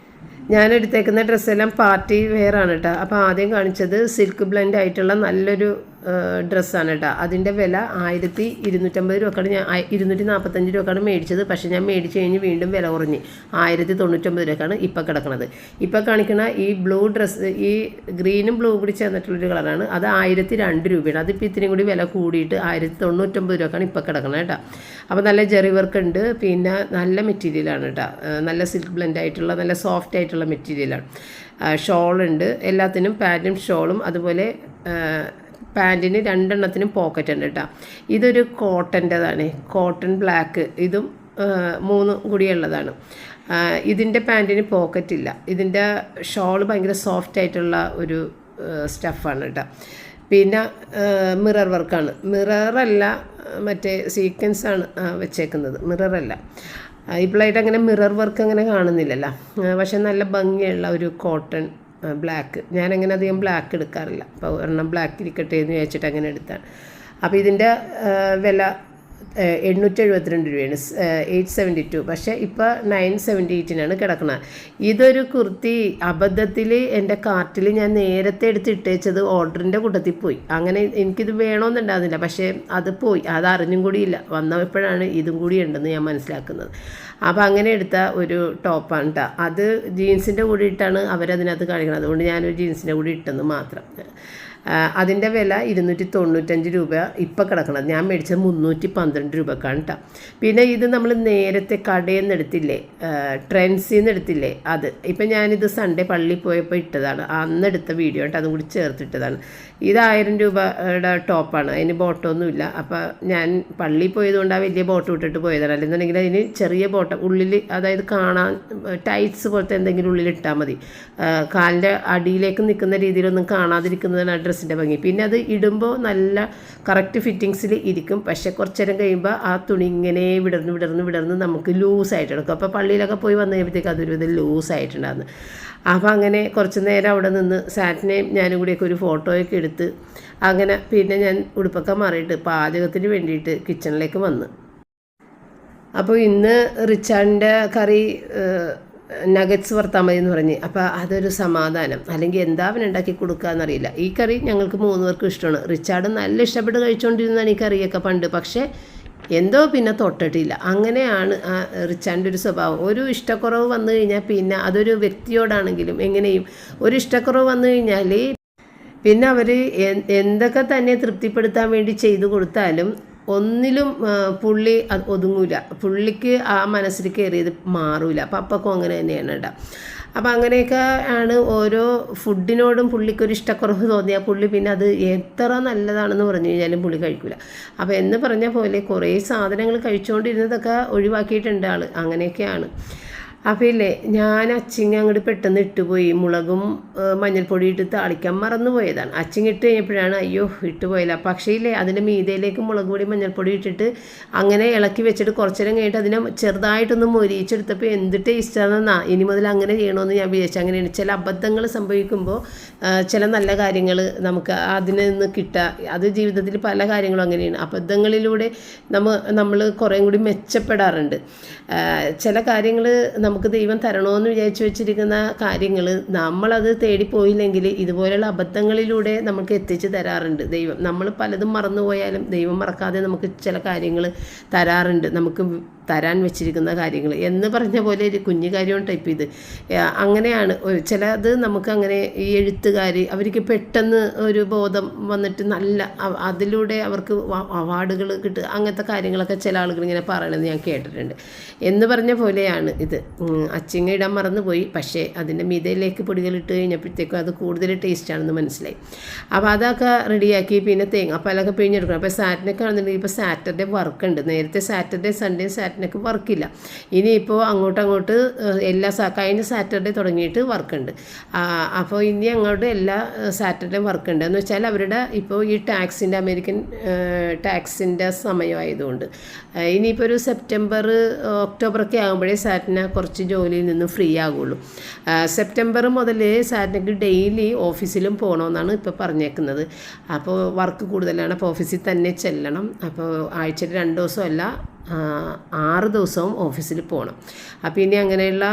ഞാൻ എടുത്തേക്കുന്ന ഡ്രസ്സെല്ലാം പാർട്ടി വെയറാണ് കേട്ടോ. അപ്പോൾ ആദ്യം കാണിച്ചത് സിൽക്ക് ബ്ലെൻഡ് ആയിട്ടുള്ള നല്ലൊരു ഡ്രസ്സാണ് കേട്ടോ. അതിൻ്റെ വില 1250 രൂപക്കാണ്, ഞാൻ 245 രൂപക്കാണ് മേടിച്ചത്. പക്ഷേ ഞാൻ മേടിച്ച് കഴിഞ്ഞ് വീണ്ടും വില കുറഞ്ഞ് 1099 രൂപക്കാണ് ഇപ്പോൾ കിടക്കുന്നത്. ഇപ്പോൾ കാണിക്കുന്ന ഈ ബ്ലൂ ഡ്രസ്സ്, ഈ ഗ്രീനും ബ്ലൂ കൂടി ചേർന്നിട്ടുള്ളൊരു കളറാണ്, അത് 1002 രൂപയാണ്. അതിപ്പോൾ ഇത്രയും കൂടി വില കൂടിയിട്ട് 1099 രൂപക്കാണ് ഇപ്പോൾ കിടക്കുന്നത് കേട്ടോ. അപ്പോൾ നല്ല ജെറി വർക്ക് ഉണ്ട്, പിന്നെ നല്ല മെറ്റീരിയലാണ് കേട്ടോ. നല്ല സിൽക്ക് ബ്ലെൻഡ് ആയിട്ടുള്ള നല്ല സോഫ്റ്റ് ആയിട്ടുള്ള മെറ്റീരിയലാണ്. ഷോളുണ്ട്, എല്ലാത്തിനും പാൻറ്റും ഷോളും, അതുപോലെ പാൻറ്റിന് 2 എണ്ണത്തിനും പോക്കറ്റ് ഉണ്ട് കേട്ടോ. ഇതൊരു കോട്ടൻ്റെതാണ്, കോട്ടൺ ബ്ലാക്ക്, ഇതും 3 കൂടിയുള്ളതാണ്. ഇതിൻ്റെ പാൻറ്റിന് പോക്കറ്റ് ഇല്ല. ഇതിൻ്റെ ഷോൾ ഭയങ്കര സോഫ്റ്റ് ആയിട്ടുള്ള ഒരു സ്റ്റഫാണ് കേട്ടോ. പിന്നെ മിറർ വർക്കാണ്, മിററല്ല മറ്റേ സീക്വൻസാണ് വെച്ചേക്കുന്നത്, മിററല്ല. ഇപ്പോഴായിട്ട് അങ്ങനെ മിറർ വർക്ക് അങ്ങനെ കാണുന്നില്ലല്ലോ. പക്ഷെ നല്ല ഭംഗിയുള്ള ഒരു കോട്ടൺ ബ്ലാക്ക്. ഞാനങ്ങനെ അധികം ബ്ലാക്ക് എടുക്കാറില്ല, അപ്പോൾ ഒരെണ്ണം ബ്ലാക്ക് ഇരിക്കട്ടെ എന്ന് വിചാരിച്ചിട്ട് അങ്ങനെ എടുത്താണ്. അപ്പോൾ ഇതിൻ്റെ വില 872 രൂപയാണ്, 872. പക്ഷേ ഇപ്പോൾ 978 കിടക്കുന്നത്. ഇതൊരു കുർത്തി അബദ്ധത്തിൽ എൻ്റെ കാർട്ടിൽ ഞാൻ നേരത്തെ എടുത്തിട്ടേച്ചത് ഓർഡറിൻ്റെ കൂട്ടത്തിൽ പോയി. അങ്ങനെ എനിക്കിത് വേണമെന്നുണ്ടാകുന്നില്ല, പക്ഷേ അത് പോയി, അത് അറിഞ്ഞും കൂടിയില്ല. വന്നപ്പോഴാണ് ഇതും കൂടി ഉണ്ടെന്ന് ഞാൻ മനസ്സിലാക്കുന്നത്. അപ്പോൾ അങ്ങനെ എടുത്ത ഒരു ടോപ്പാണ് കേട്ടോ. അത് ജീൻസിൻ്റെ കൂടെ ഇട്ടാണ് അവരതിനകത്ത് കാണിക്കുന്നത്. അതുകൊണ്ട് ഞാനൊരു ജീൻസിൻ്റെ കൂടെ ഇട്ടെന്ന് മാത്രം. അതിൻ്റെ വില 295 രൂപ ഇപ്പോൾ കിടക്കണം. ഞാൻ മേടിച്ചത് 312 രൂപക്കാണ് കേട്ടോ. പിന്നെ ഇത് നമ്മൾ നേരത്തെ കടയിൽ നിന്ന് എടുത്തില്ലേ, ട്രെൻഡ്സിൽ നിന്ന് എടുത്തില്ലേ, അത് ഇപ്പം ഞാനിത് സൺഡേ പള്ളിയിൽ പോയപ്പോൾ ഇട്ടതാണ്, അന്നെടുത്ത വീഡിയോ കേട്ടോ, അതും കൂടി ചേർത്തിട്ടതാണ്. ഇത് 1000 രൂപയുടെ ടോപ്പാണ്, അതിന് ബോട്ടമൊന്നുമില്ല. അപ്പോൾ ഞാൻ പള്ളിയിൽ പോയതുകൊണ്ട് ആ വലിയ ബോട്ടം ഇട്ടിട്ട് പോയതാണ്. അല്ലെന്നുണ്ടെങ്കിൽ അതിന് ചെറിയ ബോട്ടം ഉള്ളിൽ, അതായത് കാണാൻ ടൈറ്റ്സ് പോലത്തെ എന്തെങ്കിലും ഉള്ളിൽ ഇട്ടാൽ മതി. കാലിൻ്റെ അടിയിലേക്ക് നിൽക്കുന്ന രീതിയിലൊന്നും കാണാതിരിക്കുന്നതാണ് ഡ്രസ്സിൻ്റെ ഭംഗി. പിന്നെ അത് ഇടുമ്പോൾ നല്ല കറക്റ്റ് ഫിറ്റിങ്സിൽ ഇരിക്കും. പക്ഷേ കുറച്ച് നേരം കഴിയുമ്പോൾ ആ തുണി ഇങ്ങനെ വിടർന്ന് നമുക്ക് ലൂസായിട്ട് എടുക്കും. അപ്പോൾ പള്ളിയിലൊക്കെ പോയി വന്നു കഴിയുമ്പോഴത്തേക്ക് അതൊരു വിധം ലൂസായിട്ടുണ്ടായിരുന്നു. അപ്പോൾ അങ്ങനെ കുറച്ച് നേരം അവിടെ നിന്ന് സാറ്റിനെയും ഞാനും കൂടിയൊക്കെ ഒരു ഫോട്ടോയൊക്കെ എടുത്ത് അങ്ങനെ പിന്നെ ഞാൻ ഉടുപ്പൊക്കെ മാറിയിട്ട് പാചകത്തിന് വേണ്ടിയിട്ട് കിച്ചണിലേക്ക് വന്ന്. അപ്പോൾ ഇന്ന് റിച്ചാർഡിൻ്റെ കറി നഗറ്റ്സ് വറുത്താൽ മതി എന്ന് പറഞ്ഞ്. അപ്പോൾ അതൊരു സമാധാനം. അല്ലെങ്കിൽ എന്താ അവൻ ഉണ്ടാക്കി കൊടുക്കുകയെന്നറിയില്ല. ഈ കറി ഞങ്ങൾക്ക് 3 പേർക്കും ഇഷ്ടമാണ്. റിച്ചാർഡ് നല്ല ഇഷ്ടപ്പെട്ട് കഴിച്ചുകൊണ്ടിരുന്നതാണ് ഈ കറിയൊക്കെ പണ്ട്. പക്ഷേ എന്തോ പിന്നെ തൊട്ടിട്ടില്ല. അങ്ങനെയാണ് ആ റിച്ചാർഡിൻ്റെ ഒരു സ്വഭാവം. ഒരു ഇഷ്ടക്കുറവ് വന്നു കഴിഞ്ഞാൽ പിന്നെ അതൊരു വ്യക്തിയോടാണെങ്കിലും എങ്ങനെയും ഒരു ഇഷ്ടക്കുറവ് വന്നു കഴിഞ്ഞാൽ പിന്നെ അവർ എന്തൊക്കെ തന്നെ തൃപ്തിപ്പെടുത്താൻ വേണ്ടി ചെയ്തു കൊടുത്താലും ഒന്നിലും പുള്ളി ഒതുങ്ങൂല. പുള്ളിക്ക് ആ മനസ്സിൽ കയറിയത് മാറൂല. പപ്പക്കും അങ്ങനെ തന്നെയാണ് കേട്ടോ. അപ്പം അങ്ങനെയൊക്കെ ആണ് ഓരോ ഫുഡിനോടും പുള്ളിക്കൊരു ഇഷ്ടക്കുറവ് തോന്നിയാൽ പുള്ളി പിന്നെ അത് എത്ര നല്ലതാണെന്ന് പറഞ്ഞു കഴിഞ്ഞാലും പുള്ളി കഴിക്കില്ല. അപ്പോൾ എന്ന് പറഞ്ഞ പോലെ കുറേ സാധനങ്ങൾ കഴിച്ചുകൊണ്ടിരുന്നതൊക്കെ ഒഴിവാക്കിയിട്ടുണ്ട് ആൾ. അങ്ങനെയൊക്കെയാണ്. അപ്പോൾ ഇല്ലേ, ഞാൻ അച്ചിങ്ങ അങ്ങോട്ട് പെട്ടെന്ന് ഇട്ടുപോയി. മുളകും മഞ്ഞൾപ്പൊടി ഇട്ട് താളിക്കാൻ മറന്നു പോയതാണ്. അച്ചിങ്ങ ഇട്ട് കഴിഞ്ഞപ്പോഴാണ് അയ്യോ ഇട്ട് പോയില്ല. പക്ഷേ ഇല്ലേ, അതിൻ്റെ മീതയിലേക്ക് മുളക് പൊടി മഞ്ഞൾപ്പൊടി ഇട്ടിട്ട് അങ്ങനെ ഇളക്കി വെച്ചിട്ട് കുറച്ച് നേരം കഴിഞ്ഞിട്ട് അതിനെ ചെറുതായിട്ടൊന്ന് മൊരിയിച്ചെടുത്തപ്പോൾ എന്ത് ടേസ്റ്റാണെന്നാ. ഇനി മുതൽ അങ്ങനെ ചെയ്യണമെന്ന് ഞാൻ വിചാരിച്ചു. അങ്ങനെയാണ് ചില അബദ്ധങ്ങൾ സംഭവിക്കുമ്പോൾ ചില നല്ല കാര്യങ്ങൾ നമുക്ക് അതിൽ നിന്ന് കിട്ടുക. അത് ജീവിതത്തിൽ പല കാര്യങ്ങളും അങ്ങനെയാണ്. അബദ്ധങ്ങളിലൂടെ നമ്മൾ കുറേ കൂടി മെച്ചപ്പെടാറുണ്ട്. ചില കാര്യങ്ങൾ നമുക്ക് ദൈവം തരണമെന്ന് വിചാരിച്ചു വെച്ചിരിക്കുന്ന കാര്യങ്ങൾ നമ്മളത് തേടിപ്പോയില്ലെങ്കിൽ ഇതുപോലെയുള്ള അബദ്ധങ്ങളിലൂടെ നമുക്ക് എത്തിച്ച് തരാറുണ്ട് ദൈവം. നമ്മൾ പലതും മറന്നുപോയാലും ദൈവം മറക്കാതെ നമുക്ക് ചില കാര്യങ്ങൾ തരാറുണ്ട്, നമുക്ക് തരാൻ വെച്ചിരിക്കുന്ന കാര്യങ്ങൾ എന്ന് പറഞ്ഞ പോലെ ഒരു കുഞ്ഞു കാര്യമാണ് ടൈപ്പ് ഇത്. അങ്ങനെയാണ് ചിലത് നമുക്കങ്ങനെ ഈ എഴുത്തുകാർ അവർക്ക് പെട്ടെന്ന് ഒരു ബോധം വന്നിട്ട് നല്ല അതിലൂടെ അവർക്ക് അവാർഡുകൾ കിട്ടുക, അങ്ങനത്തെ കാര്യങ്ങളൊക്കെ ചില ആളുകൾ ഇങ്ങനെ പറയണമെന്ന് ഞാൻ കേട്ടിട്ടുണ്ട്. എന്ന് പറഞ്ഞ പോലെയാണ് ഇത്. അച്ചിങ്ങ ഇടാൻ മറന്നുപോയി, പക്ഷേ അതിൻ്റെ മിതയിലേക്ക് പൊടികളിട്ട് കഴിഞ്ഞപ്പോഴത്തേക്കും അത് കൂടുതൽ ടേസ്റ്റാണെന്ന് മനസ്സിലായി. അപ്പോൾ അതൊക്കെ റെഡിയാക്കി പിന്നെ തേങ്ങാപ്പാലൊക്കെ പിഴിഞ്ഞെടുക്കണം. അപ്പോൾ സാറ്റിനൊക്കെ ആണെന്നുണ്ടെങ്കിൽ ഇപ്പോൾ സാറ്റർഡേ വർക്കുണ്ട്. നേരത്തെ സാറ്റർഡേ സൺഡേ സാറ്റിനൊക്കെ വർക്കില്ല. ഇനിയിപ്പോൾ അങ്ങോട്ട് കഴിഞ്ഞ സാറ്റർഡേ തുടങ്ങിയിട്ട് വർക്കുണ്ട്. അപ്പോൾ ഇനി അങ്ങോട്ട് എല്ലാ സാറ്റർഡേയും വർക്കുണ്ട്. എന്ന് വെച്ചാൽ അവരുടെ ഇപ്പോൾ ഈ അമേരിക്കൻ ടാക്സിൻ്റെ സമയമായതുകൊണ്ട് ഇനിയിപ്പോൾ ഒരു സെപ്റ്റംബർ ഒക്ടോബറൊക്കെ ആകുമ്പോഴേ സാറ്റിന് കുറച്ച് ജോലിയിൽ നിന്ന് ഫ്രീ ആകുള്ളൂ. സെപ്റ്റംബർ മുതൽ സാറ്റിനക്ക് ഡെയിലി ഓഫീസിലും പോകണമെന്നാണ് ഇപ്പോൾ പറഞ്ഞേക്കുന്നത്. അപ്പോൾ വർക്ക് കൂടുതലാണ്. അപ്പോൾ ഓഫീസിൽ തന്നെ ചെല്ലണം. അപ്പോൾ ആഴ്ചയിൽ 2 ദിവസമല്ല 6 ദിവസവും ഓഫീസിൽ പോകണം. അപ്പോൾ ഇനി അങ്ങനെയുള്ള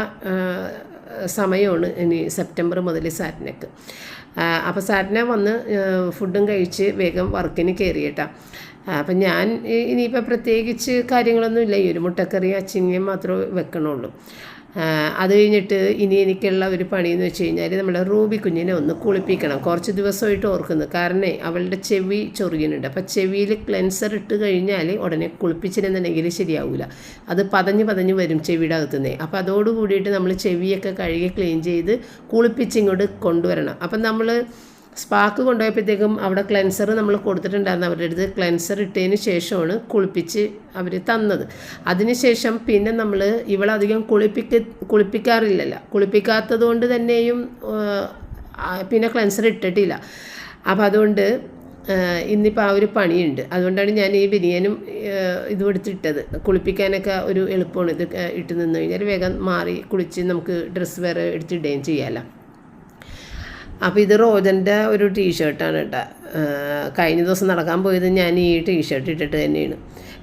സമയമാണ് ഇനി സെപ്റ്റംബർ മുതൽ സാറ്റിനക്ക്. അപ്പോൾ സാറ്റിനെ വന്ന് ഫുഡും കഴിച്ച് വേഗം വർക്കിന് കയറിയിട്ടാണ്. അപ്പം ഞാൻ ഇനിയിപ്പോൾ പ്രത്യേകിച്ച് കാര്യങ്ങളൊന്നുമില്ല. ഈ ഒരു മുട്ടക്കറി അച്ചിങ്ങയും മാത്രമേ വെക്കണുള്ളൂ. അത് കഴിഞ്ഞിട്ട് ഇനി എനിക്കുള്ള ഒരു പണിയെന്ന് വെച്ച് കഴിഞ്ഞാൽ നമ്മുടെ റൂബി കുഞ്ഞിനെ ഒന്ന് കുളിപ്പിക്കണം. കുറച്ച് ദിവസമായിട്ട് ഓർക്കുന്നു. കാരണം അവളുടെ ചെവി ചൊറിയുന്നുണ്ട്. അപ്പോൾ ചെവിയിൽ ക്ലെൻസർ ഇട്ട് കഴിഞ്ഞാൽ ഉടനെ കുളിപ്പിച്ചിരുന്നുണ്ടെങ്കിൽ ശരിയാവില്ല. അത് പതഞ്ഞ് വരും ചെവിയുടെ അകത്തുനിന്ന്. അപ്പോൾ അതോട് കൂടിയിട്ട് നമ്മൾ ചെവിയൊക്കെ കഴുകി ക്ലീൻ ചെയ്ത് കുളിപ്പിച്ചിങ്ങോട്ട് കൊണ്ടുവരണം. അപ്പം നമ്മൾ സ്പാക്ക് കൊണ്ടുപോയപ്പോഴത്തേക്കും അവിടെ ക്ലെൻസർ നമ്മൾ കൊടുത്തിട്ടുണ്ടായിരുന്നു. അവരുടെ അടുത്ത് ക്ലെൻസർ ഇട്ടതിന് ശേഷമാണ് കുളിപ്പിച്ച് അവർ തന്നത്. അതിനുശേഷം പിന്നെ നമ്മൾ ഇവളധികം കുളിപ്പിക്കാറില്ലല്ലോ. കുളിപ്പിക്കാത്തത് കൊണ്ട് തന്നെയും പിന്നെ ക്ലെൻസർ ഇട്ടിട്ടില്ല. അപ്പോൾ അതുകൊണ്ട് ഇന്നിപ്പോൾ ആ ഒരു പണിയുണ്ട്. അതുകൊണ്ടാണ് ഞാൻ ഈ ബനിയനും ഇതും എടുത്തിട്ടത്. കുളിപ്പിക്കാനൊക്കെ ഒരു എളുപ്പമാണ്. ഇത് ഇട്ട് നിന്ന് കഴിഞ്ഞാൽ വേഗം മാറി കുളിച്ച് നമുക്ക് ഡ്രസ്സ് വേറെ എടുത്തിടുകയും ചെയ്യാമല്ലോ. അപ്പോൾ ഇത് റോജൻ്റെ ഒരു ടീഷർട്ടാണ് കേട്ടോ. കഴിഞ്ഞ ദിവസം നടക്കാൻ പോയത് ഞാൻ ഈ ടീഷർട്ട് ഇട്ടിട്ട് തന്നെയാണ്.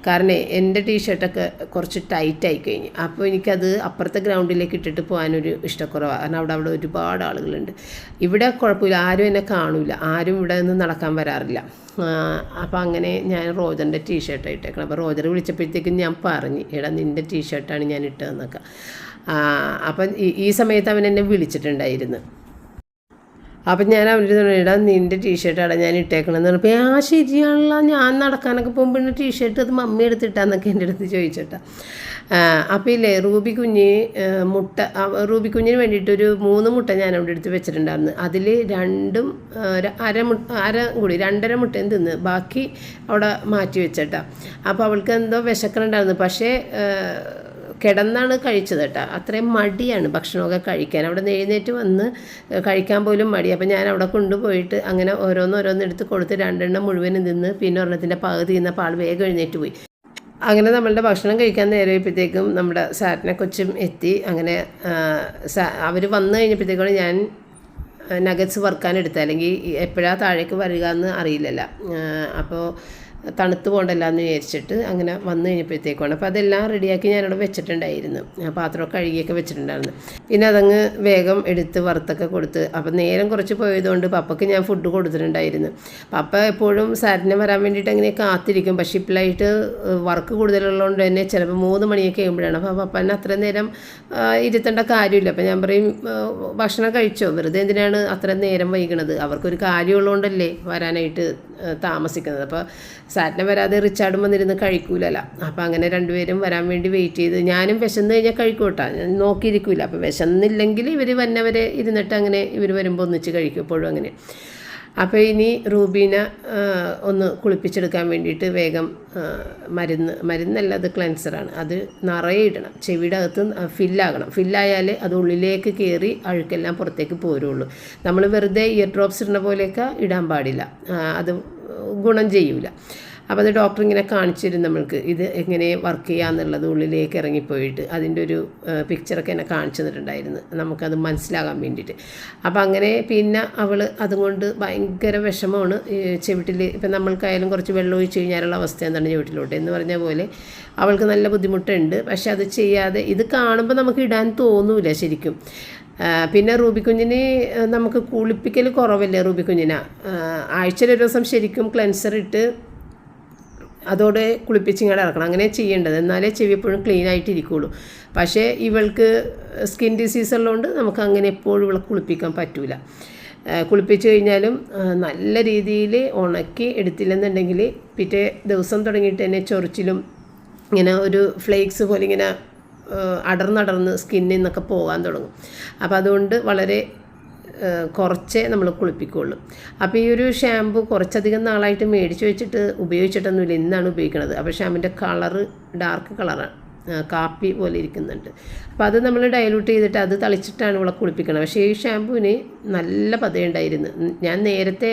കാരണം എൻ്റെ ടീഷർട്ടൊക്കെ കുറച്ച് ടൈറ്റായി കഴിഞ്ഞു. അപ്പോൾ എനിക്കത് അപ്പുറത്തെ ഗ്രൗണ്ടിലേക്ക് ഇട്ടിട്ട് പോകാനൊരു ഇഷ്ടക്കുറവാണ്. കാരണം അവിടെ ഒരുപാട് ആളുകളുണ്ട്. ഇവിടെ കുഴപ്പമില്ല, ആരും എന്നെ കാണില്ല, ആരും ഇവിടെ നിന്ന് നടക്കാൻ വരാറില്ല. അപ്പോൾ അങ്ങനെ ഞാൻ റോജറിൻ്റെ ടീഷർട്ട് ഇട്ടേക്കണം. അപ്പോൾ റോജർ വിളിച്ചപ്പോഴത്തേക്കും ഞാൻ പറഞ്ഞു, എടാ നിൻ്റെ ടീഷർട്ടാണ് ഞാൻ ഇട്ടതെന്നൊക്കെ. അപ്പം ഈ സമയത്ത് അവൻ എന്നെ വിളിച്ചിട്ടുണ്ടായിരുന്നു. അപ്പം ഞാൻ അവരുടെ ഇടാ നിൻ്റെ ടീഷർട്ടാണ് ഞാൻ ഇട്ടേക്കണമെന്ന് പറഞ്ഞപ്പോൾ ശരിയാണല്ലോ, ഞാൻ നടക്കാനൊക്കെ പോകുമ്പോൾ ടീഷർട്ട് അത് മമ്മി എടുത്തിട്ടാന്നൊക്കെ എൻ്റെ അടുത്ത് ചോദിച്ചിട്ടാ. അപ്പോൾ ഇല്ലേ റൂബി കുഞ്ഞിന് വേണ്ടിയിട്ടൊരു 3 മുട്ട ഞാൻ അവിടെ എടുത്ത് വെച്ചിട്ടുണ്ടായിരുന്നു. അതിൽ 2.5 മുട്ടയും തിന്ന് ബാക്കി അവിടെ മാറ്റി വെച്ചിട്ടാ. അപ്പോൾ അവൾക്ക് എന്തോ വിശക്കണുണ്ടായിരുന്നു, പക്ഷേ കിടന്നാണ് കഴിച്ചത് കേട്ടോ. അത്രയും മടിയാണ് ഭക്ഷണമൊക്കെ കഴിക്കാൻ. അവിടെ നിന്ന് എഴുന്നേറ്റ് വന്ന് കഴിക്കാൻ പോലും മടി. അപ്പോൾ ഞാൻ അവിടെ കൊണ്ടുപോയിട്ട് അങ്ങനെ ഓരോന്നെടുത്ത് കൊടുത്ത് 2 മുഴുവനും തിന്ന് പിന്നെ ഒരെണ്ണത്തിൻ്റെ പകുതി തിന്നപ്പോൾ ആൾ വേഗം എഴുന്നേറ്റ് പോയി. അങ്ങനെ നമ്മളുടെ ഭക്ഷണം കഴിക്കാൻ നേരപ്പോഴത്തേക്കും നമ്മുടെ സാറ്റിനെ കൊച്ചും എത്തി. അങ്ങനെ അവർ വന്നു കഴിഞ്ഞപ്പോഴത്തേക്കാണ് ഞാൻ നഗറ്റ്സ് വറുക്കാൻ എടുത്തത്. അല്ലെങ്കിൽ എപ്പോഴാണ് താഴേക്ക് വരിക എന്ന് അറിയില്ലല്ലോ. അപ്പോൾ തണുത്ത് പോകണ്ടല്ലോ എന്ന് വിചാരിച്ചിട്ട് അങ്ങനെ വന്നു കഴിഞ്ഞപ്പോഴത്തേക്കാണ്. അപ്പോൾ അതെല്ലാം റെഡിയാക്കി ഞാനവിടെ വെച്ചിട്ടുണ്ടായിരുന്നു. പാത്രമൊക്കെ കഴുകിയൊക്കെ വെച്ചിട്ടുണ്ടായിരുന്നു. പിന്നെ അതങ്ങ് വേഗം എടുത്ത് വറുത്തൊക്കെ കൊടുത്ത്. അപ്പോൾ നേരം കുറച്ച് പോയതുകൊണ്ട് പപ്പയ്ക്ക് ഞാൻ ഫുഡ് കൊടുത്തിട്ടുണ്ടായിരുന്നു. പപ്പ എപ്പോഴും സാറ്റിനെ വരാൻ വേണ്ടിയിട്ട് അങ്ങനെ കാത്തിരിക്കും. പക്ഷേ ഇപ്പോഴായിട്ട് വർക്ക് കൂടുതലുള്ളതുകൊണ്ട് തന്നെ ചിലപ്പോൾ 3 മണിയൊക്കെ ആകുമ്പോഴാണ്. അപ്പോൾ പപ്പനെ അത്രയും നേരം ഇരുത്തേണ്ട കാര്യമില്ല. അപ്പോൾ ഞാൻ പറയും ഭക്ഷണം കഴിച്ചോ, വെറുതെ എന്തിനാണ് അത്രയും നേരം വൈകണത്, അവർക്കൊരു കാര്യമുള്ളതുകൊണ്ടല്ലേ വരാനായിട്ട് താമസിക്കുന്നത്. അപ്പോൾ സാറ്റിനെ വരാതെ റിച്ചാർഡും വന്നിരുന്ന് കഴിക്കൂലല്ലോ. അപ്പോൾ അങ്ങനെ 2 പേരും വരാൻ വേണ്ടി വെയിറ്റ് ചെയ്ത് ഞാനും വിശന്ന് കഴിഞ്ഞാൽ കഴിക്കൂട്ടാ, ഞാൻ നോക്കിയിരിക്കില്ല. അപ്പോൾ വിശന്നില്ലെങ്കിൽ ഇവർ വന്നവരെ ഇരുന്നിട്ട് അങ്ങനെ ഇവർ വരുമ്പോൾ ഒന്നിച്ച് കഴിക്കും എപ്പോഴും അങ്ങനെ. അപ്പോൾ ഇനി റൂബീനെ ഒന്ന് കുളിപ്പിച്ചെടുക്കാൻ വേണ്ടിയിട്ട് വേഗം മരുന്നല്ല, അത് ക്ലെൻസറാണ്, അത് നിറയെ ഇടണം. ചെവിയുടെ അകത്ത് ഫില്ലായാലേ അത് ഉള്ളിലേക്ക് കയറി അഴുക്കെല്ലാം പുറത്തേക്ക് പോരുള്ളൂ. നമ്മൾ വെറുതെ ഇയർ ഡ്രോപ്സ് ഇടുന്ന പോലെയൊക്കെ ഇടാൻ പാടില്ല, അത് ഗുണം ചെയ്യൂല. അപ്പോൾ അത് ഡോക്ടർ ഇങ്ങനെ കാണിച്ചിരുന്നു നമ്മൾക്ക് ഇത് എങ്ങനെ വർക്ക് ചെയ്യാന്നുള്ളത്, ഉള്ളിലേക്ക് ഇറങ്ങിപ്പോയിട്ട് അതിൻ്റെ ഒരു പിക്ചറൊക്കെ എന്നെ കാണിച്ചു തന്നിട്ടുണ്ടായിരുന്നു നമുക്കത് മനസ്സിലാകാൻ വേണ്ടിയിട്ട്. അപ്പോൾ അങ്ങനെ പിന്നെ അവൾ അതുകൊണ്ട് ഭയങ്കര വിഷമമാണ്. ചെവിട്ടിൽ ഇപ്പം നമ്മൾക്കായാലും കുറച്ച് വെള്ളം ഒഴിച്ച് കഴിഞ്ഞാലുള്ള അവസ്ഥ എന്താണ് ചെവിട്ടിലോട്ട് എന്ന് പറഞ്ഞ പോലെ അവൾക്ക് നല്ല ബുദ്ധിമുട്ടുണ്ട്. പക്ഷെ അത് ചെയ്യാതെ ഇത് കാണുമ്പോൾ നമുക്ക് ഇടാൻ തോന്നൂല ശരിക്കും. പിന്നെ റൂബിക്കുഞ്ഞിന് നമുക്ക് കുളിപ്പിക്കൽ കുറവല്ലേ റൂബിക്കുഞ്ഞിനെ. ആഴ്ചയിൽ ഒരു ദിവസം ശരിക്കും ക്ലെൻസർ ഇട്ട് അതോടെ കുളിപ്പിച്ചിങ്ങോട്ട് ഇറക്കണം, അങ്ങനെ ചെയ്യേണ്ടത്, എന്നാലേ ചെവി എപ്പോഴും ക്ലീൻ ആയിട്ടിരിക്കുകയുള്ളൂ. പക്ഷേ ഇവൾക്ക് സ്കിൻ ഡിസീസ് ഉള്ളതുകൊണ്ട് നമുക്ക് അങ്ങനെ എപ്പോഴും ഇവളെ കുളിപ്പിക്കാൻ പറ്റില്ല. കുളിപ്പിച്ച് കഴിഞ്ഞാലും നല്ല രീതിയിൽ ഉണക്കി എടുത്തില്ലെന്നുണ്ടെങ്കിൽ പിറ്റേ ദിവസം തുടങ്ങിയിട്ട് തന്നെ ചൊറിച്ചിലും ഇങ്ങനെ ഒരു ഫ്ലേക്സ് പോലെ ഇങ്ങനെ അടർന്നടർന്ന് സ്കിന്നിൽ നിന്നൊക്കെ പോകാൻ തുടങ്ങും. അപ്പോൾ അതുകൊണ്ട് വളരെ കുറച്ചേ നമ്മൾ കുളിപ്പിക്കുകയുള്ളൂ. അപ്പോൾ ഈ ഒരു ഷാമ്പു കുറച്ചധികം നാളായിട്ട് മേടിച്ച് വെച്ചിട്ട് ഉപയോഗിച്ചിട്ടൊന്നുമില്ല, ഇന്നാണ് ഉപയോഗിക്കുന്നത്. അപ്പോൾ ഷാമ്പിൻ്റെ കളറ് ഡാർക്ക് കളറാണ്, കാപ്പി പോലെ ഇരിക്കുന്നുണ്ട്. അപ്പോൾ അത് നമ്മൾ ഡയലൂട്ട് ചെയ്തിട്ട് അത് തളിച്ചിട്ടാണ് ഇവിടെ കുളിപ്പിക്കുന്നത്. പക്ഷേ ഈ ഷാമ്പുവിന് നല്ല പതയുണ്ടായിരുന്നു. ഞാൻ നേരത്തെ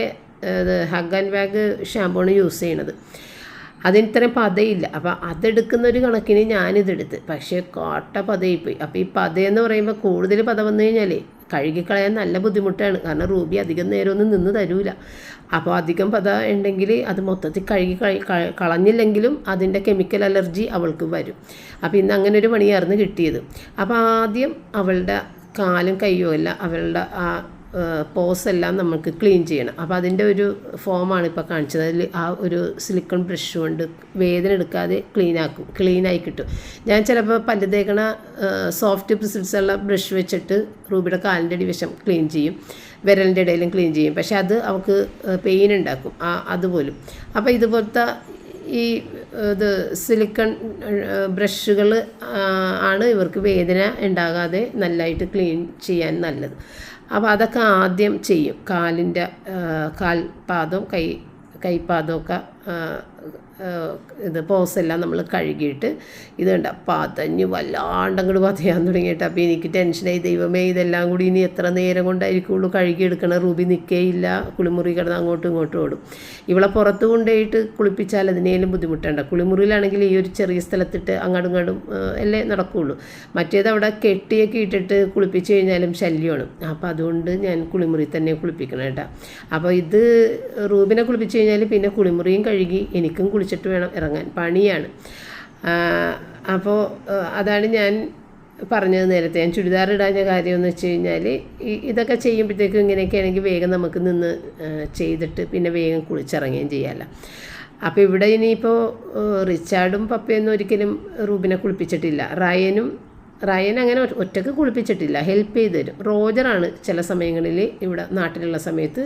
ഹഗ് ആൻഡ് വാഗ് ഷാമ്പുവാണ് യൂസ് ചെയ്യണത്, അതിന് ഇത്രയും പതയില്ല. അപ്പോൾ അതെടുക്കുന്നൊരു കണക്കിന് ഞാനിതെടുത്ത്, പക്ഷേ കോട്ട പതയിപ്പോയി. അപ്പോൾ ഈ പതയെന്ന് പറയുമ്പോൾ കൂടുതൽ പത വന്നു കഴിഞ്ഞാലേ കഴുകിക്കളയാൻ നല്ല ബുദ്ധിമുട്ടാണ്. കാരണം റൂബി അധികം നേരമൊന്നും നിന്ന് തരൂല. അപ്പോൾ അധികം പത ഉണ്ടെങ്കിൽ അത് മൊത്തത്തിൽ കളഞ്ഞില്ലെങ്കിലും അതിൻ്റെ കെമിക്കൽ അലർജി അവൾക്ക് വരും. അപ്പോൾ ഇന്ന് അങ്ങനെ ഒരു പണിയായിരുന്നു കിട്ടിയത്. അപ്പോൾ ആദ്യം അവളുടെ കാലും കയ്യോ അല്ല, അവളുടെ ആ പോസെല്ലാം നമുക്ക് ക്ലീൻ ചെയ്യണം. അപ്പോൾ അതിൻ്റെ ഒരു ഫോമാണ് ഇപ്പോൾ കാണിച്ചത്. അതിൽ ആ ഒരു സിലിക്കൺ ബ്രഷ് കൊണ്ട് വേദന എടുക്കാതെ ക്ലീനായി കിട്ടും. ഞാൻ ചിലപ്പോൾ പല്ല് തേക്കണ സോഫ്റ്റ് ബ്രിസിൽസുള്ള ബ്രഷ് വെച്ചിട്ട് റൂബിയുടെ കാലിൻ്റെ അടിവശം ക്ലീൻ ചെയ്യും, വിരലിൻ്റെ ഇടയിലും ക്ലീൻ ചെയ്യും. പക്ഷേ അത് അവൾക്ക് പെയിൻ ഉണ്ടാക്കും അതുപോലും. അപ്പോൾ ഇതുപോലത്തെ ഈ സിലിക്കൺ ബ്രഷുകൾ ആണ് ഇവർക്ക് വേദന ഉണ്ടാകാതെ നല്ലതായിട്ട് ക്ലീൻ ചെയ്യാൻ നല്ലത്. അപ്പോൾ അതൊക്കെ ആദ്യം ചെയ്യും. കാലിൻ്റെ കാൽപാദവും കൈപ്പാദമൊക്കെ ഇത് പോസെല്ലാം നമ്മൾ കഴുകിയിട്ട് ഇത് കണ്ട പതഞ്ഞ് വല്ലാണ്ടങ്ങോട്ട് പതയാൻ തുടങ്ങിയിട്ട്. അപ്പോൾ എനിക്ക് ടെൻഷനായി, ദൈവമേ ഇതെല്ലാം കൂടി ഇനി എത്ര നേരം കൊണ്ടായിരിക്കുള്ളൂ കഴുകിയെടുക്കണം. റൂബി നിൽക്കേയില്ല, കുളിമുറി കിടന്ന് അങ്ങോട്ടും ഇങ്ങോട്ടും ഓടും. ഇവളെ പുറത്ത് കൊണ്ടുപോയിട്ട് കുളിപ്പിച്ചാൽ അതിനേലും ബുദ്ധിമുട്ടുണ്ട്. കുളിമുറിയിലാണെങ്കിൽ ഈ ഒരു ചെറിയ സ്ഥലത്തിട്ട് അങ്ങോട്ടും ഇങ്ങോട്ടും അല്ലേ നടക്കുകയുള്ളൂ. മറ്റേത് അവിടെ കെട്ടിയൊക്കെ ഇട്ടിട്ട് കുളിപ്പിച്ച് കഴിഞ്ഞാലും ശല്യമാണ്. അപ്പോൾ അതുകൊണ്ട് ഞാൻ കുളിമുറി തന്നെ കുളിപ്പിക്കണം കേട്ടോ. അപ്പോൾ ഇത് റൂബിനെ കുളിപ്പിച്ച് കഴിഞ്ഞാൽ പിന്നെ കുളിമുറിയും കഴുകി എനിക്കും കുളിച്ചിട്ട് വേണം ഇറങ്ങാൻ, പണിയാണ്. അപ്പോൾ അതാണ് ഞാൻ പറഞ്ഞത് നേരത്തെ. ഞാൻ ചുരിദാർ ഇടാഞ്ഞ കാര്യമെന്ന് വെച്ച് കഴിഞ്ഞാൽ ഇതൊക്കെ ചെയ്യുമ്പോഴത്തേക്കും ഇങ്ങനെയൊക്കെ ആണെങ്കിൽ വേഗം നമുക്ക് നിന്ന് ചെയ്തിട്ട് പിന്നെ വേഗം കുളിച്ചിറങ്ങുകയും ചെയ്യാമല്ലോ. അപ്പോൾ ഇവിടെ ഇനിയിപ്പോൾ റിച്ചാർഡും പപ്പയൊന്നും ഒരിക്കലും റൂബിനെ കുളിപ്പിച്ചിട്ടില്ല. റയൻ അങ്ങനെ ഒറ്റയ്ക്ക് കുളിപ്പിച്ചിട്ടില്ല, ഹെൽപ്പ് ചെയ്ത് തരും. റോജറാണ് ചില സമയങ്ങളിൽ ഇവിടെ നാട്ടിലുള്ള സമയത്ത്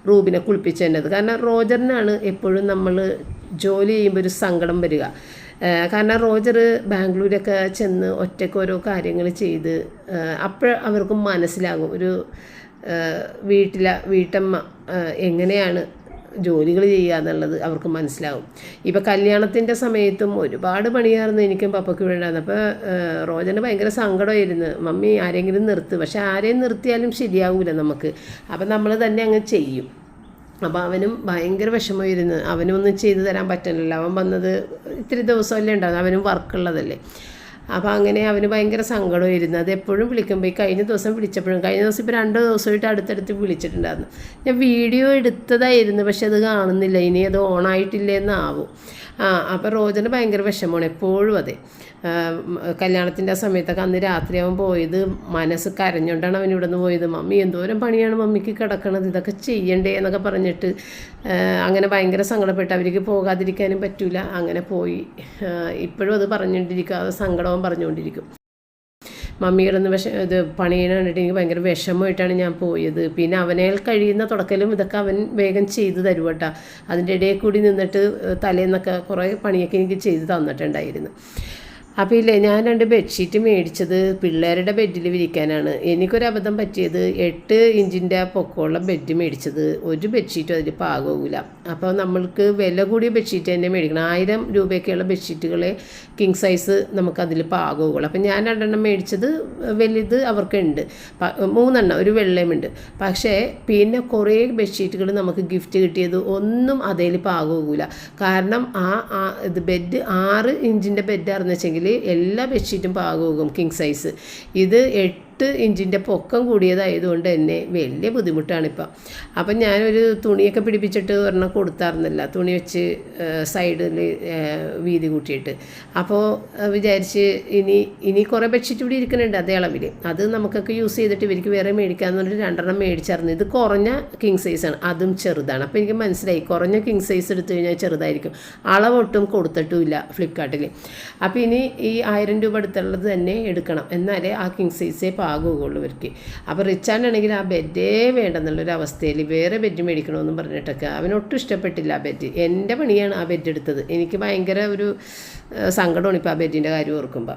റൂബിനെ കുളിപ്പിച്ച് തന്നത്. കാരണം റോജറിനാണ് എപ്പോഴും നമ്മൾ ജോലി ചെയ്യുമ്പോൾ ഒരു സങ്കടം വരിക. കാരണം റോജർ ബാംഗ്ലൂരൊക്കെ ചെന്ന് ഒറ്റയ്ക്ക് ഓരോ കാര്യങ്ങൾ ചെയ്ത് അപ്പോൾ അവർക്ക് മനസ്സിലാകും ഒരു വീട്ടമ്മ എങ്ങനെയാണ് ജോലികൾ ചെയ്യുക എന്നുള്ളത് അവർക്ക് മനസ്സിലാവും. ഇപ്പോൾ കല്യാണത്തിൻ്റെ സമയത്തും ഒരുപാട് പണിയായിരുന്നു എനിക്കും പപ്പയ്ക്ക് വേണ്ടായിരുന്നു. അപ്പോൾ റോജന് ഭയങ്കര സങ്കടമായിരുന്നു, മമ്മി ആരെങ്കിലും നിർത്ത്. പക്ഷെ ആരെയും നിർത്തിയാലും ശരിയാവില്ല നമുക്ക്. അപ്പം നമ്മൾ തന്നെ അങ്ങ് ചെയ്യും. അപ്പോൾ അവനും ഭയങ്കര വിഷമമായിരുന്നു, അവനൊന്നും ചെയ്തു തരാൻ പറ്റുന്നില്ല. അവൻ വന്നത് ഇത്തിരി ദിവസമല്ലേ ഉണ്ടാകും, അവനും വർക്കുള്ളതല്ലേ. അപ്പോൾ അങ്ങനെ അവന് ഭയങ്കര സങ്കടമായിരുന്നു. അത് എപ്പോഴും വിളിക്കുമ്പോൾ ഈ കഴിഞ്ഞ ദിവസം വിളിച്ചപ്പോഴും കഴിഞ്ഞ ദിവസം ഇപ്പോൾ 2 ദിവസമായിട്ട് അടുത്തടുത്ത് വിളിച്ചിട്ടുണ്ടായിരുന്നു. ഞാൻ വീഡിയോ എടുത്തതായിരുന്നു, പക്ഷെ അത് കാണുന്നില്ല, ഇനി അത് ഓണായിട്ടില്ലെന്നാവും. അപ്പോൾ റോജന് ഭയങ്കര വിഷമമാണ് എപ്പോഴും. അതെ, കല്യാണത്തിൻ്റെ ആ സമയത്തൊക്കെ അന്ന് രാത്രിയാവും പോയത്, മനസ്സ് കരഞ്ഞുകൊണ്ടാണ് അവൻ ഇവിടെ നിന്ന് പോയത്. മമ്മി എന്തോരം പണിയാണ് മമ്മിക്ക് കിടക്കണത്, ഇതൊക്കെ ചെയ്യണ്ടേ എന്നൊക്കെ പറഞ്ഞിട്ട് അങ്ങനെ ഭയങ്കര സങ്കടപ്പെട്ട് അവർക്ക് പോകാതിരിക്കാനും പറ്റില്ല. അങ്ങനെ പോയി ഇപ്പോഴും അത് പറഞ്ഞുകൊണ്ടിരിക്കും, അത് സങ്കടവും പറഞ്ഞുകൊണ്ടിരിക്കും. മമ്മി കിടന്ന് പണിയെ കണ്ടിട്ട് എനിക്ക് ഭയങ്കര വിഷമമായിട്ടാണ് ഞാൻ പോയത്. പിന്നെ അവനേൽ കഴിയുന്ന തുടക്കലും ഇതൊക്കെ അവൻ വേഗം ചെയ്ത് തരും കേട്ടോ. അതിൻ്റെ ഇടയിൽ കൂടി നിന്നിട്ട് തലേന്നൊക്കെ കുറേ പണിയൊക്കെ എനിക്ക് ചെയ്ത് തന്നിട്ടുണ്ടായിരുന്നു. അപ്പോൾ ഇല്ലേ, ഞാൻ 2 ബെഡ്ഷീറ്റ് മേടിച്ചത് പിള്ളേരുടെ ബെഡിൽ വിരിക്കാനാണ്. എനിക്കൊരബദ്ധം പറ്റിയത് 8 ഇഞ്ചിൻ്റെ പൊക്കമുള്ള ബെഡ് മേടിച്ചത്, ഒരു ബെഡ്ഷീറ്റും അതിൽ പാകമില്ല. അപ്പോൾ നമ്മൾക്ക് വില കൂടിയ ബെഡ്ഷീറ്റ് തന്നെ മേടിക്കണം. 1000 രൂപയൊക്കെയുള്ള ബെഡ്ഷീറ്റുകളെ കിങ് സൈസ് നമുക്കതിൽ പാകമുള്ളൂ. അപ്പം ഞാൻ 2 മേടിച്ചത് വലുത് അവർക്കുണ്ട്, 3 ഒരു വെള്ളയുമുണ്ട്. പക്ഷേ പിന്നെ കുറേ ബെഡ്ഷീറ്റുകൾ നമുക്ക് ഗിഫ്റ്റ് കിട്ടിയത് ഒന്നും അതിൽ പാകമില്ല. കാരണം ഇത് ബെഡ് 6 ഇഞ്ചിൻ്റെ ബെഡാണെന്ന് വെച്ചെങ്കിൽ എല്ലാ ബെഡ്ഷീറ്റും പാകമാകും കിങ് സൈസ്. ഇത് 8 ഇഞ്ചിൻ്റെ പൊക്കം കൂടിയതായതുകൊണ്ട് തന്നെ വലിയ ബുദ്ധിമുട്ടാണിപ്പം. അപ്പം ഞാനൊരു തുണിയൊക്കെ പിടിപ്പിച്ചിട്ട് ഒരെണ്ണം കൊടുത്തായിരുന്നില്ല, തുണി വെച്ച് സൈഡിൽ വീതി കൂട്ടിയിട്ട്. അപ്പോൾ വിചാരിച്ച് ഇനി കുറേ ബെഡ്ഷീറ്റ് ഇവിടെ ഇരിക്കുന്നുണ്ട് അതേ അളവിൽ, അത് നമുക്കൊക്കെ യൂസ് ചെയ്തിട്ട് ഇവർക്ക് വേറെ മേടിക്കാമെന്ന് പറഞ്ഞിട്ട് 2 മേടിച്ചായിരുന്നു. ഇത് കുറഞ്ഞ കിങ് സൈസാണ്, അതും ചെറുതാണ്. അപ്പോൾ എനിക്ക് മനസ്സിലായി കുറഞ്ഞ കിങ് സൈസ് എടുത്തു കഴിഞ്ഞാൽ ചെറുതായിരിക്കും. അളവൊട്ടും കൊടുത്തിട്ടുമില്ല ഫ്ലിപ്കാർട്ടിൽ. അപ്പോൾ ഇനി ഈ 1000 രൂപ അടുത്തുള്ളത് തന്നെ എടുക്കണം, എന്നാലേ ആ കിങ് സൈസേ പാകുകയുള്ളൂ ഇവർക്ക്. അപ്പോൾ റിച്ചാർഡാണെങ്കിൽ ആ ബെഡേ വേണ്ടെന്നുള്ളൊരു അവസ്ഥയിൽ വേറെ ബെഡ് മേടിക്കണമെന്നും പറഞ്ഞിട്ടൊക്കെ അവനൊട്ടും ഇഷ്ടപ്പെട്ടില്ല ആ ബെഡ്. എൻ്റെ പണിയാണ് ആ ബെഡ് എടുത്തത്. എനിക്ക് ഭയങ്കര ഒരു സങ്കടമാണ് ഇപ്പോൾ ആ ബെഡിൻ്റെ കാര്യം ഓർക്കുമ്പോൾ.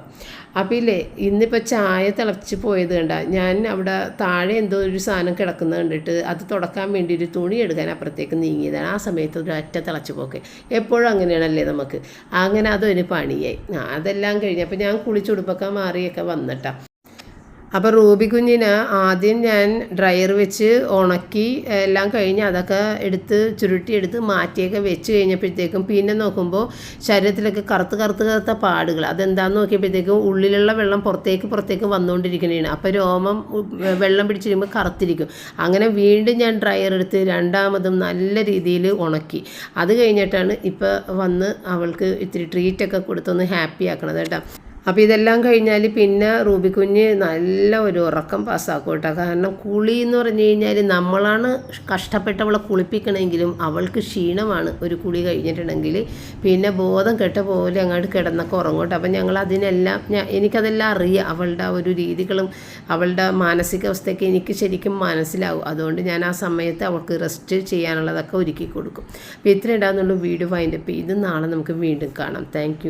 അപ്പോൾ ഇല്ലേ, ഇന്നിപ്പോൾ ചായ തിളച്ച് പോയത് കണ്ട, ഞാൻ അവിടെ താഴെ എന്തോ ഒരു സാധനം കിടക്കുന്നത് കണ്ടിട്ട് അത് തുടക്കാൻ വേണ്ടി ഒരു തുണി എടുക്കാൻ അപ്പുറത്തേക്ക് നീങ്ങിയതാണ്. ആ സമയത്ത് ഒരു ഒറ്റ തിളച്ച് പോക്കെ, എപ്പോഴും അങ്ങനെയാണല്ലേ നമുക്ക്. അങ്ങനെ അതൊരു പണിയായി. അതെല്ലാം കഴിഞ്ഞപ്പോൾ ഞാൻ കുളിച്ചുടുപ്പൊക്കെ മാറിയൊക്കെ വന്നിട്ടാ. അപ്പോൾ റൂബി കുഞ്ഞിന് ആദ്യം ഞാൻ ഡ്രയർ വെച്ച് ഉണക്കി എല്ലാം കഴിഞ്ഞ് അതൊക്കെ ചുരുട്ടിയെടുത്ത് മാറ്റിയൊക്കെ വെച്ച് കഴിഞ്ഞപ്പോഴത്തേക്കും പിന്നെ നോക്കുമ്പോൾ ശരീരത്തിലൊക്കെ കറുത്ത പാടുകൾ. അതെന്താണെന്ന് നോക്കിയപ്പോഴത്തേക്കും ഉള്ളിലുള്ള വെള്ളം പുറത്തേക്ക് വന്നുകൊണ്ടിരിക്കുന്നതാണ്. അപ്പോൾ രോമം വെള്ളം പിടിച്ചിരിക്കുമ്പോൾ കറുത്തിരിക്കും. അങ്ങനെ വീണ്ടും ഞാൻ ഡ്രയർ എടുത്ത് രണ്ടാമതും നല്ല രീതിയിൽ ഉണക്കി. അത് കഴിഞ്ഞിട്ടാണ് ഇപ്പോൾ വന്ന് അവൾക്ക് ഇത്തിരി ട്രീറ്റൊക്കെ കൊടുത്തൊന്ന് ഹാപ്പി ആക്കണത് കേട്ടോ. അപ്പോൾ ഇതെല്ലാം കഴിഞ്ഞാൽ പിന്നെ റൂബി കുഞ്ഞ് നല്ല ഒരു ഉറക്കം പാസ്സാക്കും കേട്ടോ. കാരണം കുളി എന്ന് പറഞ്ഞു കഴിഞ്ഞാൽ നമ്മളാണ് കഷ്ടപ്പെട്ടവളെ കുളിപ്പിക്കണമെങ്കിലും അവൾക്ക് ക്ഷീണമാണ് ഒരു കുളി കഴിഞ്ഞിട്ടുണ്ടെങ്കിൽ. പിന്നെ ബോധം കെട്ട പോലെ അങ്ങോട്ട് കിടന്നൊക്കെ ഉറങ്ങോട്ടെ. അപ്പം ഞങ്ങൾ അതിനെല്ലാം എനിക്കതെല്ലാം അറിയാം, അവളുടെ ഒരു രീതികളും അവളുടെ മാനസികാവസ്ഥയൊക്കെ എനിക്ക് ശരിക്കും മനസ്സിലാവും. അതുകൊണ്ട് ഞാൻ ആ സമയത്ത് അവൾക്ക് റെസ്റ്റ് ചെയ്യാനുള്ളതൊക്കെ ഒരുക്കി കൊടുക്കും. അപ്പോൾ ഇത്രയും ഉണ്ടാകുന്നുള്ളൂ വീഡിയോ വൈൻഡപ്പ്. ഇത് നാളെ നമുക്ക് വീണ്ടും കാണാം. താങ്ക്